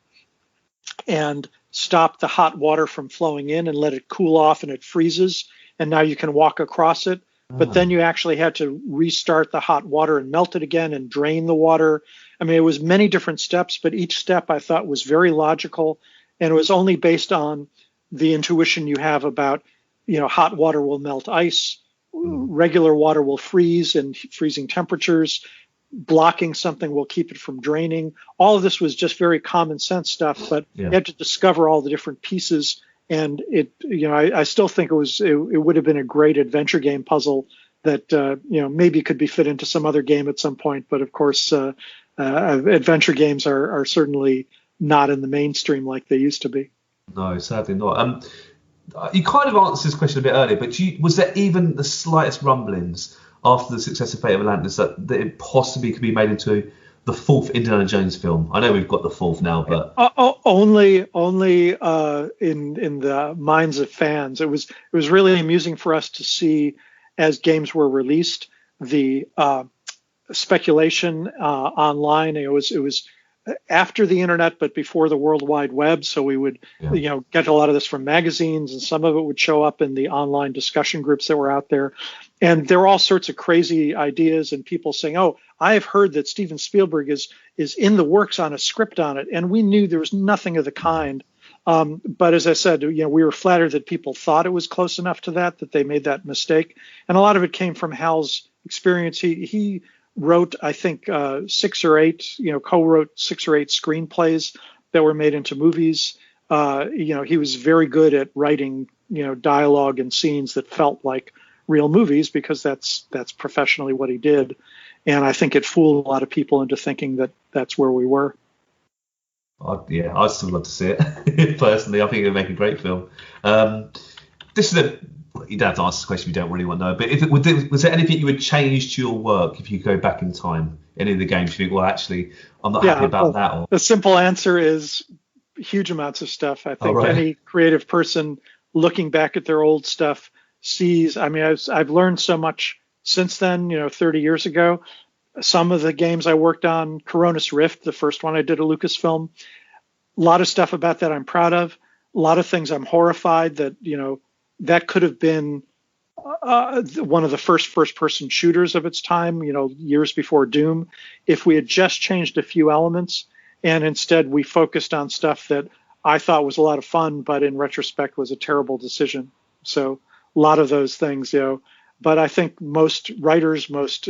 and stop the hot water from flowing in and let it cool off, and it freezes. And now you can walk across it. But then you actually had to restart the hot water and melt it again and drain the water. I mean, it was many different steps, but each step I thought was very logical. And it was only based on the intuition you have about, hot water will melt ice, regular water will freeze in freezing temperatures, blocking something will keep it from draining. All of this was just very common sense stuff, but you had to discover all the different pieces And I still think it would have been a great adventure game puzzle that maybe could be fit into some other game at some point. But of course, adventure games are certainly not in the mainstream like they used to be.
No, sadly not. You kind of answered this question a bit earlier, but was there even the slightest rumblings after the success of Fate of Atlantis that it possibly could be made into the fourth Indiana Jones film? I know we've got the fourth now, but
only in the minds of fans. It was really amusing for us to see as games were released the speculation online. It was after the internet, but before the World Wide Web. So we would get a lot of this from magazines, and some of it would show up in the online discussion groups that were out there. And there were all sorts of crazy ideas and people saying, "Oh, I have heard that Steven Spielberg is in the works on a script on it." And we knew there was nothing of the kind. But as I said, we were flattered that people thought it was close enough to that they made that mistake. And a lot of it came from Hal's experience. He wrote, I think, co-wrote 6 or 8 screenplays that were made into movies. He was very good at writing, dialogue and scenes that felt like real movies, because that's professionally what he did. And I think it fooled a lot of people into thinking that that's where we were.
I'd still love to see it. Personally, I think it would make a great film. You don't have to answer this question if you don't really want to know, but was there anything you would change to your work if you go back in time? Any of the games you think, well, actually, I'm not happy about that? Or...
The simple answer is huge amounts of stuff. I think any creative person looking back at their old stuff sees, I've learned so much since then, 30 years ago. Some of the games I worked on, Coronis Rift, the first one I did at Lucasfilm, a lot of stuff about that I'm proud of. A lot of things I'm horrified that, that could have been one of the first-person shooters of its time, years before Doom, if we had just changed a few elements, and instead we focused on stuff that I thought was a lot of fun, but in retrospect was a terrible decision. So a lot of those things, But I think most writers, most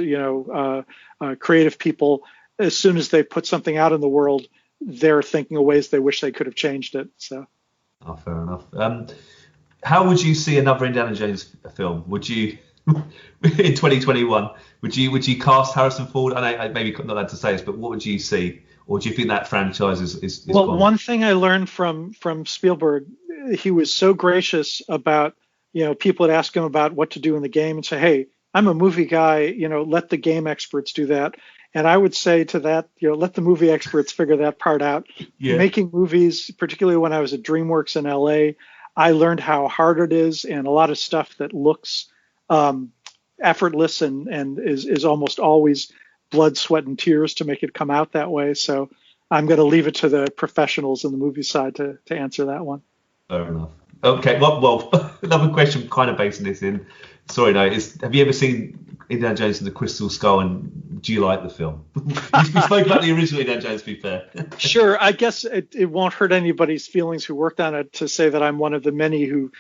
creative people, as soon as they put something out in the world, they're thinking of ways they wish they could have changed it. So,
fair enough. How would you see another Indiana Jones film? Would you, in 2021, would you cast Harrison Ford? I know maybe not allowed to say this, but what would you see? Or do you think that franchise is
well,
gone?
One thing I learned from Spielberg, he was so gracious about, people would ask him about what to do in the game and say, "Hey, I'm a movie guy, let the game experts do that." And I would say to that, let the movie experts figure that part out. Yeah. Making movies, particularly when I was at DreamWorks in LA, I learned how hard it is, and a lot of stuff that looks effortless and is almost always blood, sweat, and tears to make it come out that way. So I'm going to leave it to the professionals in the movie side to answer that one.
Fair enough. Okay, well, another question kind of basing this in. Sorry, no, have you ever seen Indiana Jones and the Crystal Skull, and do you like the film? We spoke about the original Indiana Jones, to be fair.
Sure, I guess it won't hurt anybody's feelings who worked on it to say that I'm one of the many who,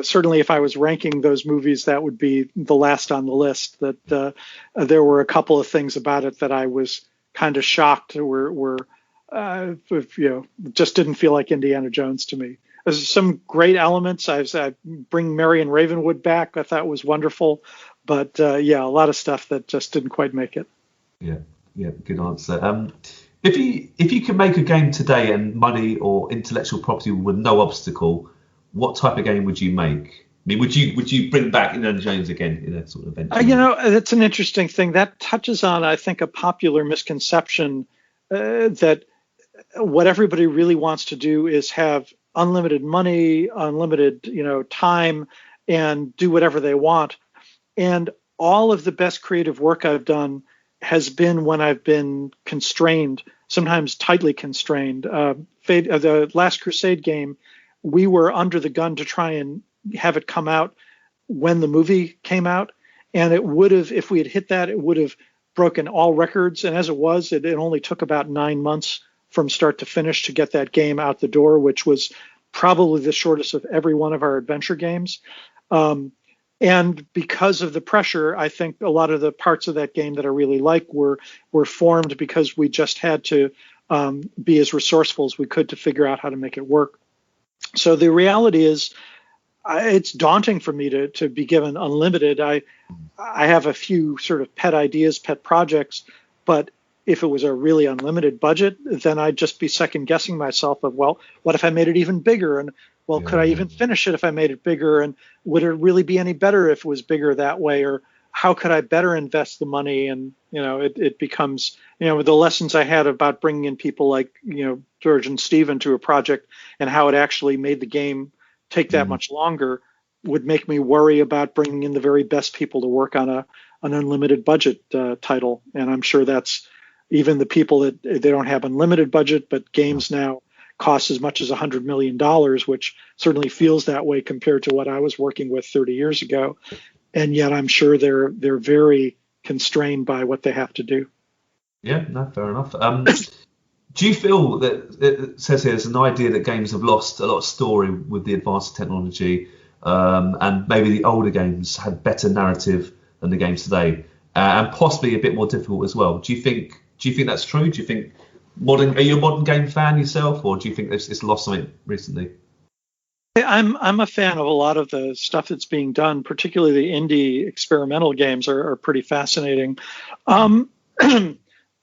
certainly if I was ranking those movies, that would be the last on the list. That there were a couple of things about it that I was kind of shocked were just didn't feel like Indiana Jones to me. There's some great elements. I bring Marion Ravenwood back. I thought was wonderful, but a lot of stuff that just didn't quite make it.
Yeah, good answer. If you could make a game today and money or intellectual property were no obstacle, what type of game would you make? I mean, would you bring back Indiana Jones again in a sort of event?
That's an interesting thing. That touches on, I think, a popular misconception that what everybody really wants to do is have unlimited money, unlimited, time, and do whatever they want. And all of the best creative work I've done has been when I've been constrained, sometimes tightly constrained. The Last Crusade game, we were under the gun to try and have it come out when the movie came out. And it would have, if we had hit that, it would have broken all records. And as it was, it only took about 9 months from start to finish to get that game out the door, which was probably the shortest of every one of our adventure games. And because of the pressure, I think a lot of the parts of that game that I really like were formed because we just had to be as resourceful as we could to figure out how to make it work. So the reality is, it's daunting for me to be given unlimited. I have a few sort of pet ideas, pet projects, but if it was a really unlimited budget, then I'd just be second guessing myself of, well, what if I made it even bigger? And well, could I even finish it if I made it bigger? And would it really be any better if it was bigger that way? Or how could I better invest the money? And, it becomes, the lessons I had about bringing in people like, George and Stephen to a project and how it actually made the game take that much longer would make me worry about bringing in the very best people to work on an unlimited budget title. And I'm sure that's even the people that they don't have unlimited budget, but games now cost as much as $100 million, which certainly feels that way compared to what I was working with 30 years ago. And yet I'm sure they're very constrained by what they have to do.
Yeah, no, fair enough. Do you feel that it says here there's an idea that games have lost a lot of story with the advance of technology, and maybe the older games had better narrative than the games today, and possibly a bit more difficult as well? Do you think that's true? Do you think are you a modern game fan yourself, or do you think it's lost something recently?
I'm a fan of a lot of the stuff that's being done, particularly the indie experimental games are pretty fascinating.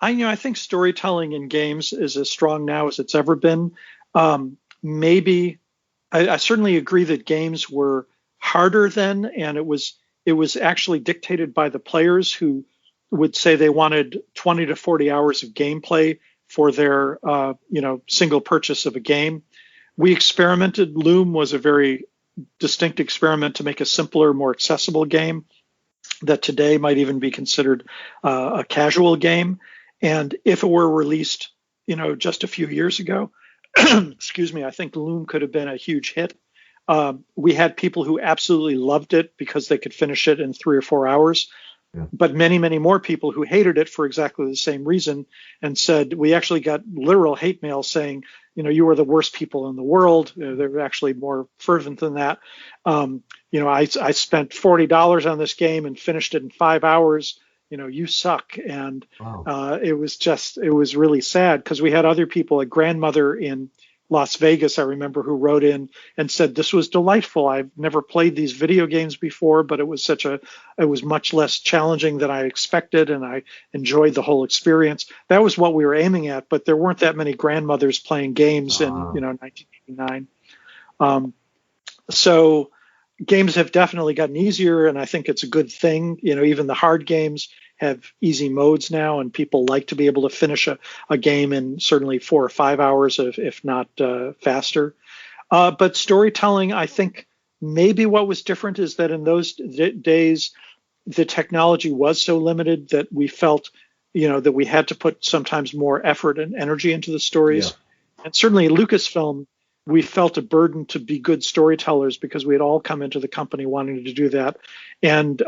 I think storytelling in games is as strong now as it's ever been. Maybe I certainly agree that games were harder then, and it was actually dictated by the players who would say they wanted 20 to 40 hours of gameplay for their single purchase of a game. We experimented. Loom was a very distinct experiment to make a simpler, more accessible game that today might even be considered a casual game. And if it were released, just a few years ago, excuse me, I think Loom could have been a huge hit. We had people who absolutely loved it because they could finish it in 3 or 4 hours. Yeah. But many, many more people who hated it for exactly the same reason and said, we actually got literal hate mail saying, you were the worst people in the world. They're actually more fervent than that. I spent $40 on this game and finished it in 5 hours. You suck. And wow. It was really sad because we had other people, a grandmother in Las Vegas, I remember, who wrote in and said, this was delightful. I've never played these video games before, but it was much less challenging than I expected. And I enjoyed the whole experience. That was what we were aiming at, but there weren't that many grandmothers playing games in 1989. So games have definitely gotten easier, and I think it's a good thing. Even the hard games have easy modes now, and people like to be able to finish a game in certainly 4 or 5 hours, if not faster. But storytelling, I think maybe what was different is that in those days, the technology was so limited that we felt, that we had to put sometimes more effort and energy into the stories. Yeah. And certainly Lucasfilm, we felt a burden to be good storytellers because we had all come into the company wanting to do that. And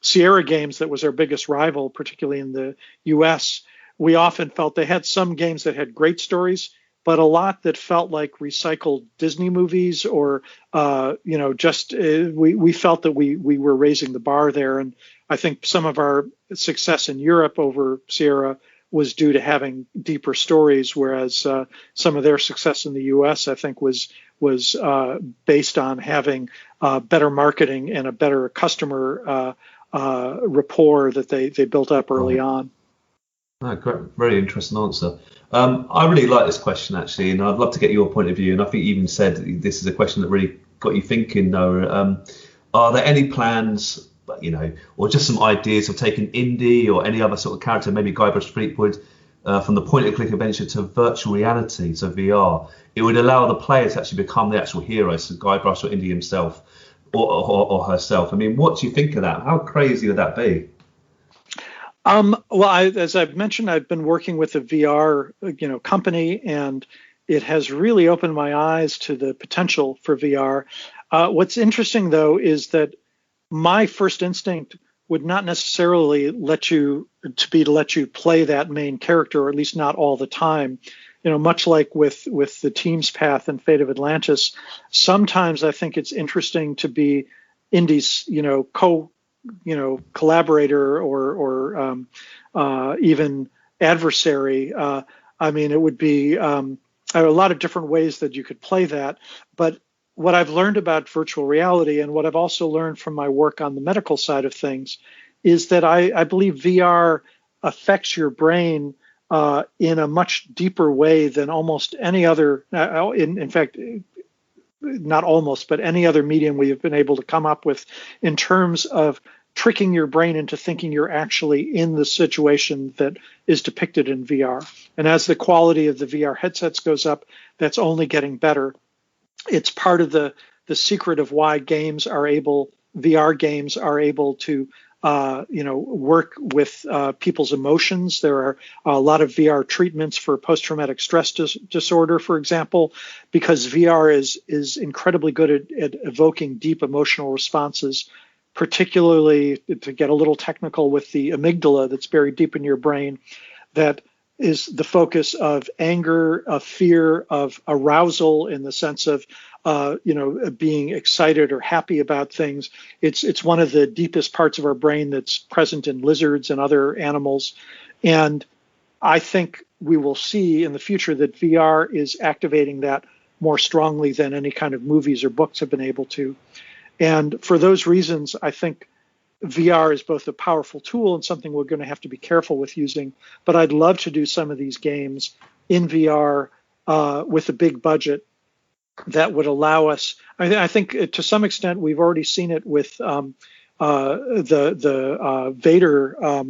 Sierra Games, that was our biggest rival, particularly in the US, we often felt they had some games that had great stories, but a lot that felt like recycled Disney movies or, we felt that we were raising the bar there. And I think some of our success in Europe over Sierra was due to having deeper stories, whereas some of their success in the U.S. I think was based on having better marketing and a better customer rapport that they built up early on.
Oh, great, very interesting answer. I really like this question actually, and I'd love to get your point of view. And I think you even said this is a question that really got you thinking, Noah. Are there any plans, or just some ideas of taking indie or any other sort of character, maybe Guybrush Threepwood, from the point-and-click adventure to virtual reality, so VR? It would allow the player to actually become the actual hero, so Guybrush or Indy himself or herself. I mean, what do you think of that? How crazy would that be?
As I've mentioned, I've been working with a VR, company, and it has really opened my eyes to the potential for VR. What's interesting, though, is that my first instinct would not necessarily let you play that main character, or at least not all the time. Much like with the Team's Path and Fate of Atlantis, sometimes I think it's interesting to be Indy's, collaborator or even adversary. It would be there are a lot of different ways that you could play that. But what I've learned about virtual reality, and what I've also learned from my work on the medical side of things, is that I believe VR affects your brain in a much deeper way than almost any other, in fact, not almost, but any other medium we have been able to come up with, in terms of tricking your brain into thinking you're actually in the situation that is depicted in VR. And as the quality of the VR headsets goes up, that's only getting better. It's part of the secret of why VR games are able to work with people's emotions. There are a lot of VR treatments for post-traumatic stress disorder, for example, because VR is incredibly good at evoking deep emotional responses, particularly, to get a little technical, with the amygdala that's buried deep in your brain, that is the focus of anger, of fear, of arousal, in the sense of being excited or happy about things. It's one of the deepest parts of our brain that's present in lizards and other animals. And I think we will see in the future that VR is activating that more strongly than any kind of movies or books have been able to. And for those reasons, I think VR is both a powerful tool and something we're going to have to be careful with using. But I'd love to do some of these games in VR with a big budget that would allow us. I think to some extent we've already seen it with the Vader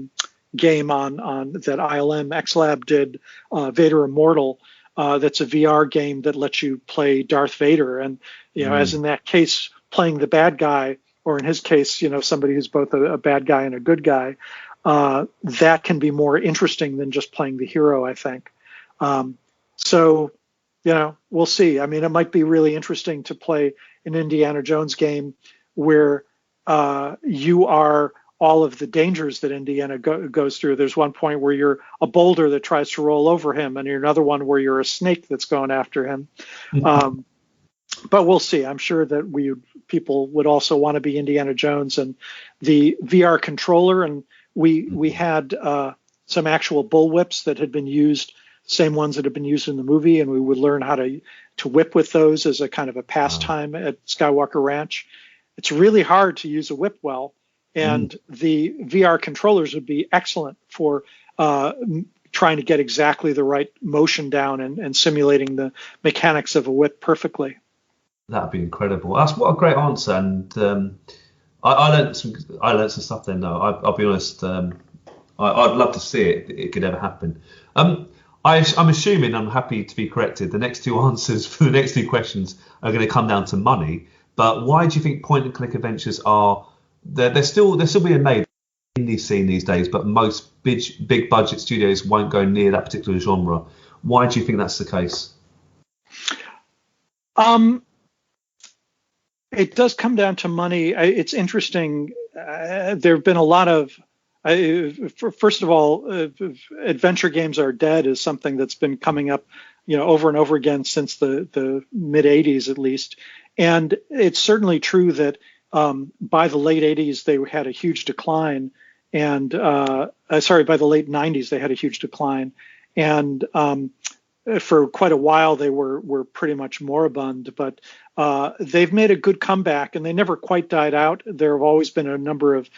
game on that ILM XLab did, Vader Immortal. That's a VR game that lets you play Darth Vader, and as in that case, playing the bad guy, or in his case, somebody who's both a bad guy and a good guy, that can be more interesting than just playing the hero, I think. So, we'll see. I mean, it might be really interesting to play an Indiana Jones game where you are all of the dangers that Indiana goes through. There's one point where you're a boulder that tries to roll over him, and you're another one where you're a snake that's going after him. Mm-hmm. But we'll see. I'm sure that people would also want to be Indiana Jones, and the VR controller. And we had some actual bullwhips that had been used, same ones that have been used in the movie, and we would learn how to whip with those as a kind of a pastime at Skywalker Ranch. It's really hard to use a whip well, and the VR controllers would be excellent for trying to get exactly the right motion down and simulating the mechanics of a whip perfectly.
That'd be incredible. That's what a great answer. And I learned some stuff there. No, I'll be honest. I'd love to see it if it could ever happen. I'm assuming, I'm happy to be corrected, the next two answers for the next two questions are going to come down to money. But why do you think point and click adventures they're still being made in the scene these days, but most big budget studios won't go near that particular genre? Why do you think that's the case?
It does come down to money. It's interesting. There have been a lot of, first of all, adventure games are dead is something that's been coming up, over and over again since the mid 80s at least. And it's certainly true that by the late 80s they had a huge decline, and by the late 90s they had a huge decline, and for quite a while they were pretty much moribund, but they've made a good comeback, and they never quite died out. There have always been a number of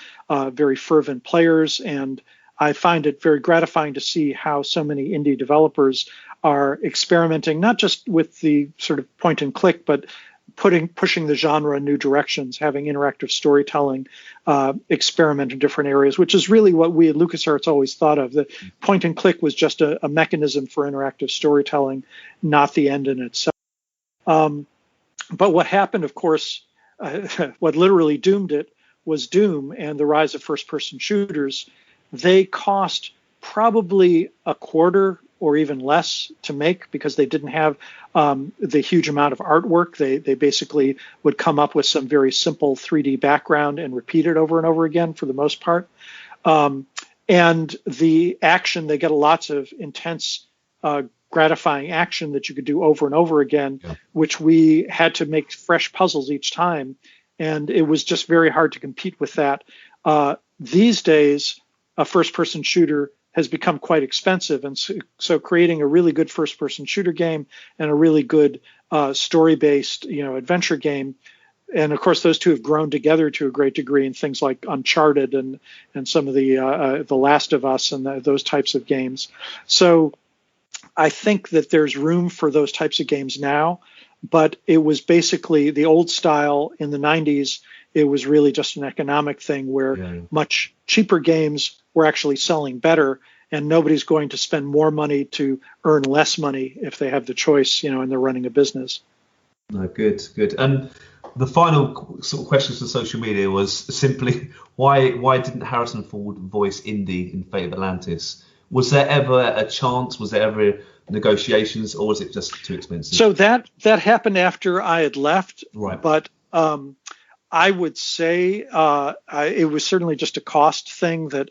very fervent players, and I find it very gratifying to see how so many indie developers are experimenting, not just with the sort of point and click, but pushing the genre in new directions, having interactive storytelling, experiment in different areas, which is really what we at LucasArts always thought of. The point and click was just a mechanism for interactive storytelling, not the end in itself. But what happened, of course, what literally doomed it was Doom and the rise of first-person shooters. They cost probably a quarter or even less to make because they didn't have the huge amount of artwork. They basically would come up with some very simple 3D background and repeat it over and over again for the most part. And the action, they get lots of intense, gratifying action that you could do over and over again, which we had to make fresh puzzles each time. And it was just very hard to compete with that. These days, a first-person shooter has become quite expensive. And so creating a really good first-person shooter game and a really good story-based, adventure game, and of course those two have grown together to a great degree in things like Uncharted and some of the Last of Us and those types of games. So I think that there's room for those types of games now, but it was basically the old style in the 90s. It was really just an economic thing where much cheaper games were actually selling better, and nobody's going to spend more money to earn less money if they have the choice, and they're running a business.
No, good. And the final sort of questions to social media was simply why didn't Harrison Ford voice Indy in Fate of Atlantis? Was there ever a chance? Was there ever negotiations, or was it just too expensive?
So that happened after I had left,
right?
But I would say it was certainly just a cost thing that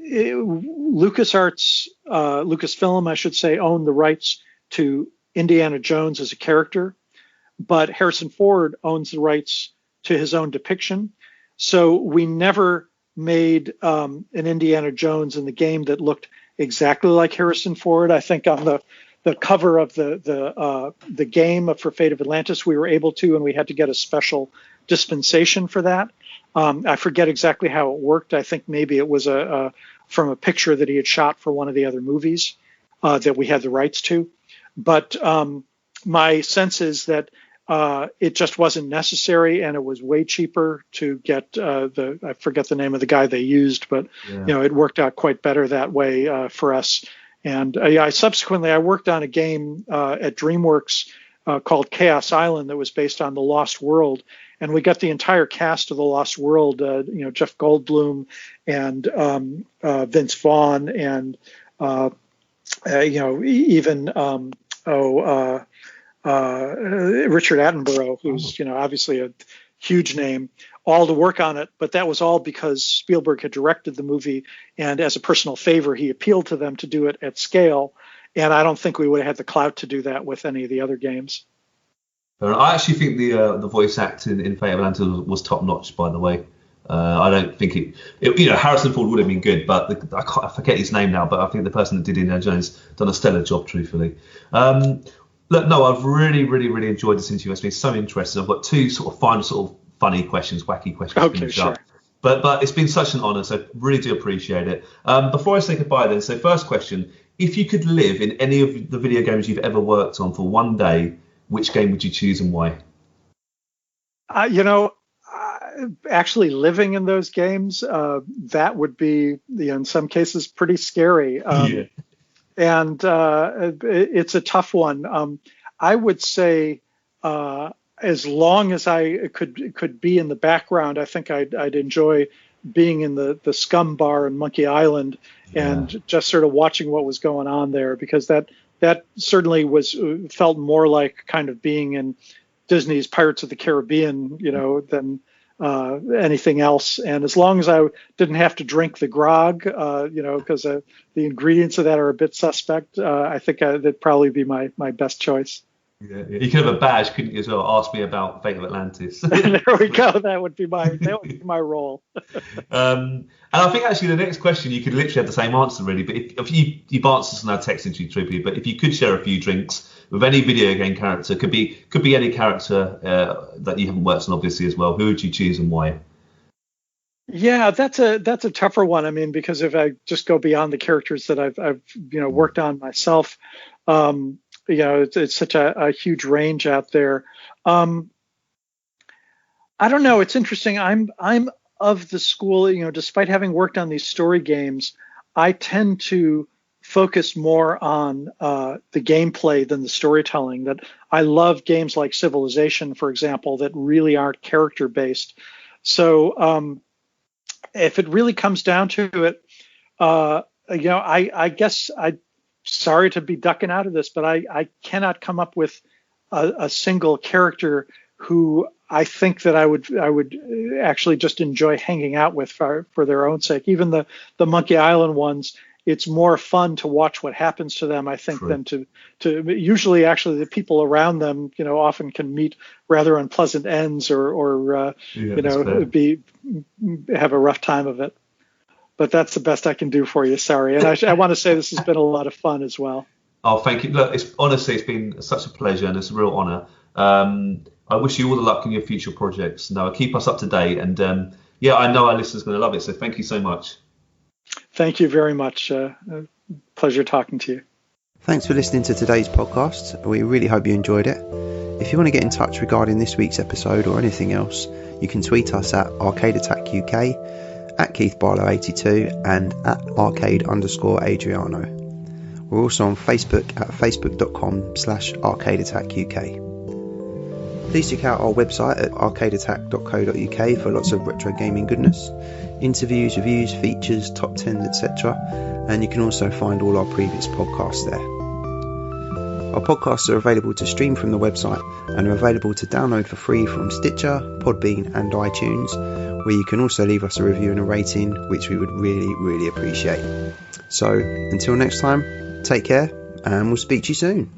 LucasArts, Lucasfilm, I should say, owned the rights to Indiana Jones as a character, but Harrison Ford owns the rights to his own depiction. So we never made an Indiana Jones in the game that looked exactly like Harrison Ford. I think on the cover of the game for Fate of Atlantis, we were able to, and we had to get a special dispensation for that. I forget exactly how it worked. I think maybe it was from a picture that he had shot for one of the other movies that we had the rights to. But my sense is that it just wasn't necessary, and it was way cheaper to get I forget the name of the guy they used, but it worked out quite better that way for us. And I subsequently worked on a game at DreamWorks called Chaos Island that was based on The Lost World, and we got the entire cast of The Lost World, Jeff Goldblum and Vince Vaughn and even Richard Attenborough, who's obviously a huge name, all to work on it. But that was all because Spielberg had directed the movie, and as a personal favor, he appealed to them to do it at scale. And I don't think we would have had the clout to do that with any of the other games.
I actually think the voice acting in Fate of Atlantis was top notch. By the way, I don't think Harrison Ford would have been good, but I forget his name now. But I think the person that did Indiana Jones done a stellar job, truthfully. Look, no, I've really, really, really enjoyed this interview. It's been so interesting. I've got two sort of final, sort of funny questions, wacky questions.
Okay, sure.
But it's been such an honour, so really do appreciate it. Before I say goodbye, then, so first question: if you could live in any of the video games you've ever worked on for one day, which game would you choose and why?
Actually living in those games, that would be, in some cases, pretty scary. And it's a tough one. I would say as long as I could be in the background, I think I'd enjoy being in the Scum Bar in Monkey Island and just sort of watching what was going on there, because that certainly felt more like kind of being in Disney's Pirates of the Caribbean, than anything else. And as long as I didn't have to drink the grog, because the ingredients of that are a bit suspect, I think that'd probably be my best choice.
Yeah, you could have a badge, couldn't you, as well? Ask me about Fate of Atlantis.
There we go. That would be my role.
And I think actually the next question, you could literally have the same answer, really. But if you've answered this in our text into Tribute, but if you could share a few drinks with any video game character, could be any character that you haven't worked on, obviously, as well. Who would you choose and why?
Yeah, that's a tougher one. I mean, because if I just go beyond the characters that I've worked on myself, it's such a huge range out there. I don't know. It's interesting. I'm of the school, despite having worked on these story games, I tend to focus more on the gameplay than the storytelling. That I love games like Civilization, for example, that really aren't character based. So if it really comes down to it, I guess sorry to be ducking out of this, but I cannot come up with a single character who I think that I would actually just enjoy hanging out with for their own sake. Even the Monkey Island ones, it's more fun to watch what happens to them, I think, than to usually actually the people around them, often can meet rather unpleasant ends or have a rough time of it. but that's the best I can do for you. Sorry. And I want to say this has been a lot of fun as well.
Oh, thank you. Look, it's been such a pleasure and it's a real honour. I wish you all the luck in your future projects. Noah, keep us up to date. And I know our listeners are going to love it. So thank you so much.
Thank you very much. Pleasure talking to you.
Thanks for listening to today's podcast. We really hope you enjoyed it. If you want to get in touch regarding this week's episode or anything else, you can tweet us at Arcade Attack UK, at Keith Barlow 82 and at arcade_Adriano. We're also on Facebook at facebook.com/arcadeattackuk. Please check out our website at arcadeattack.co.uk for lots of retro gaming goodness, interviews, reviews, features, top 10s, etc. And you can also find all our previous podcasts there. Our podcasts are available to stream from the website and are available to download for free from Stitcher, Podbean and iTunes, where you can also leave us a review and a rating, which we would really, really appreciate. So until next time, take care and we'll speak to you soon.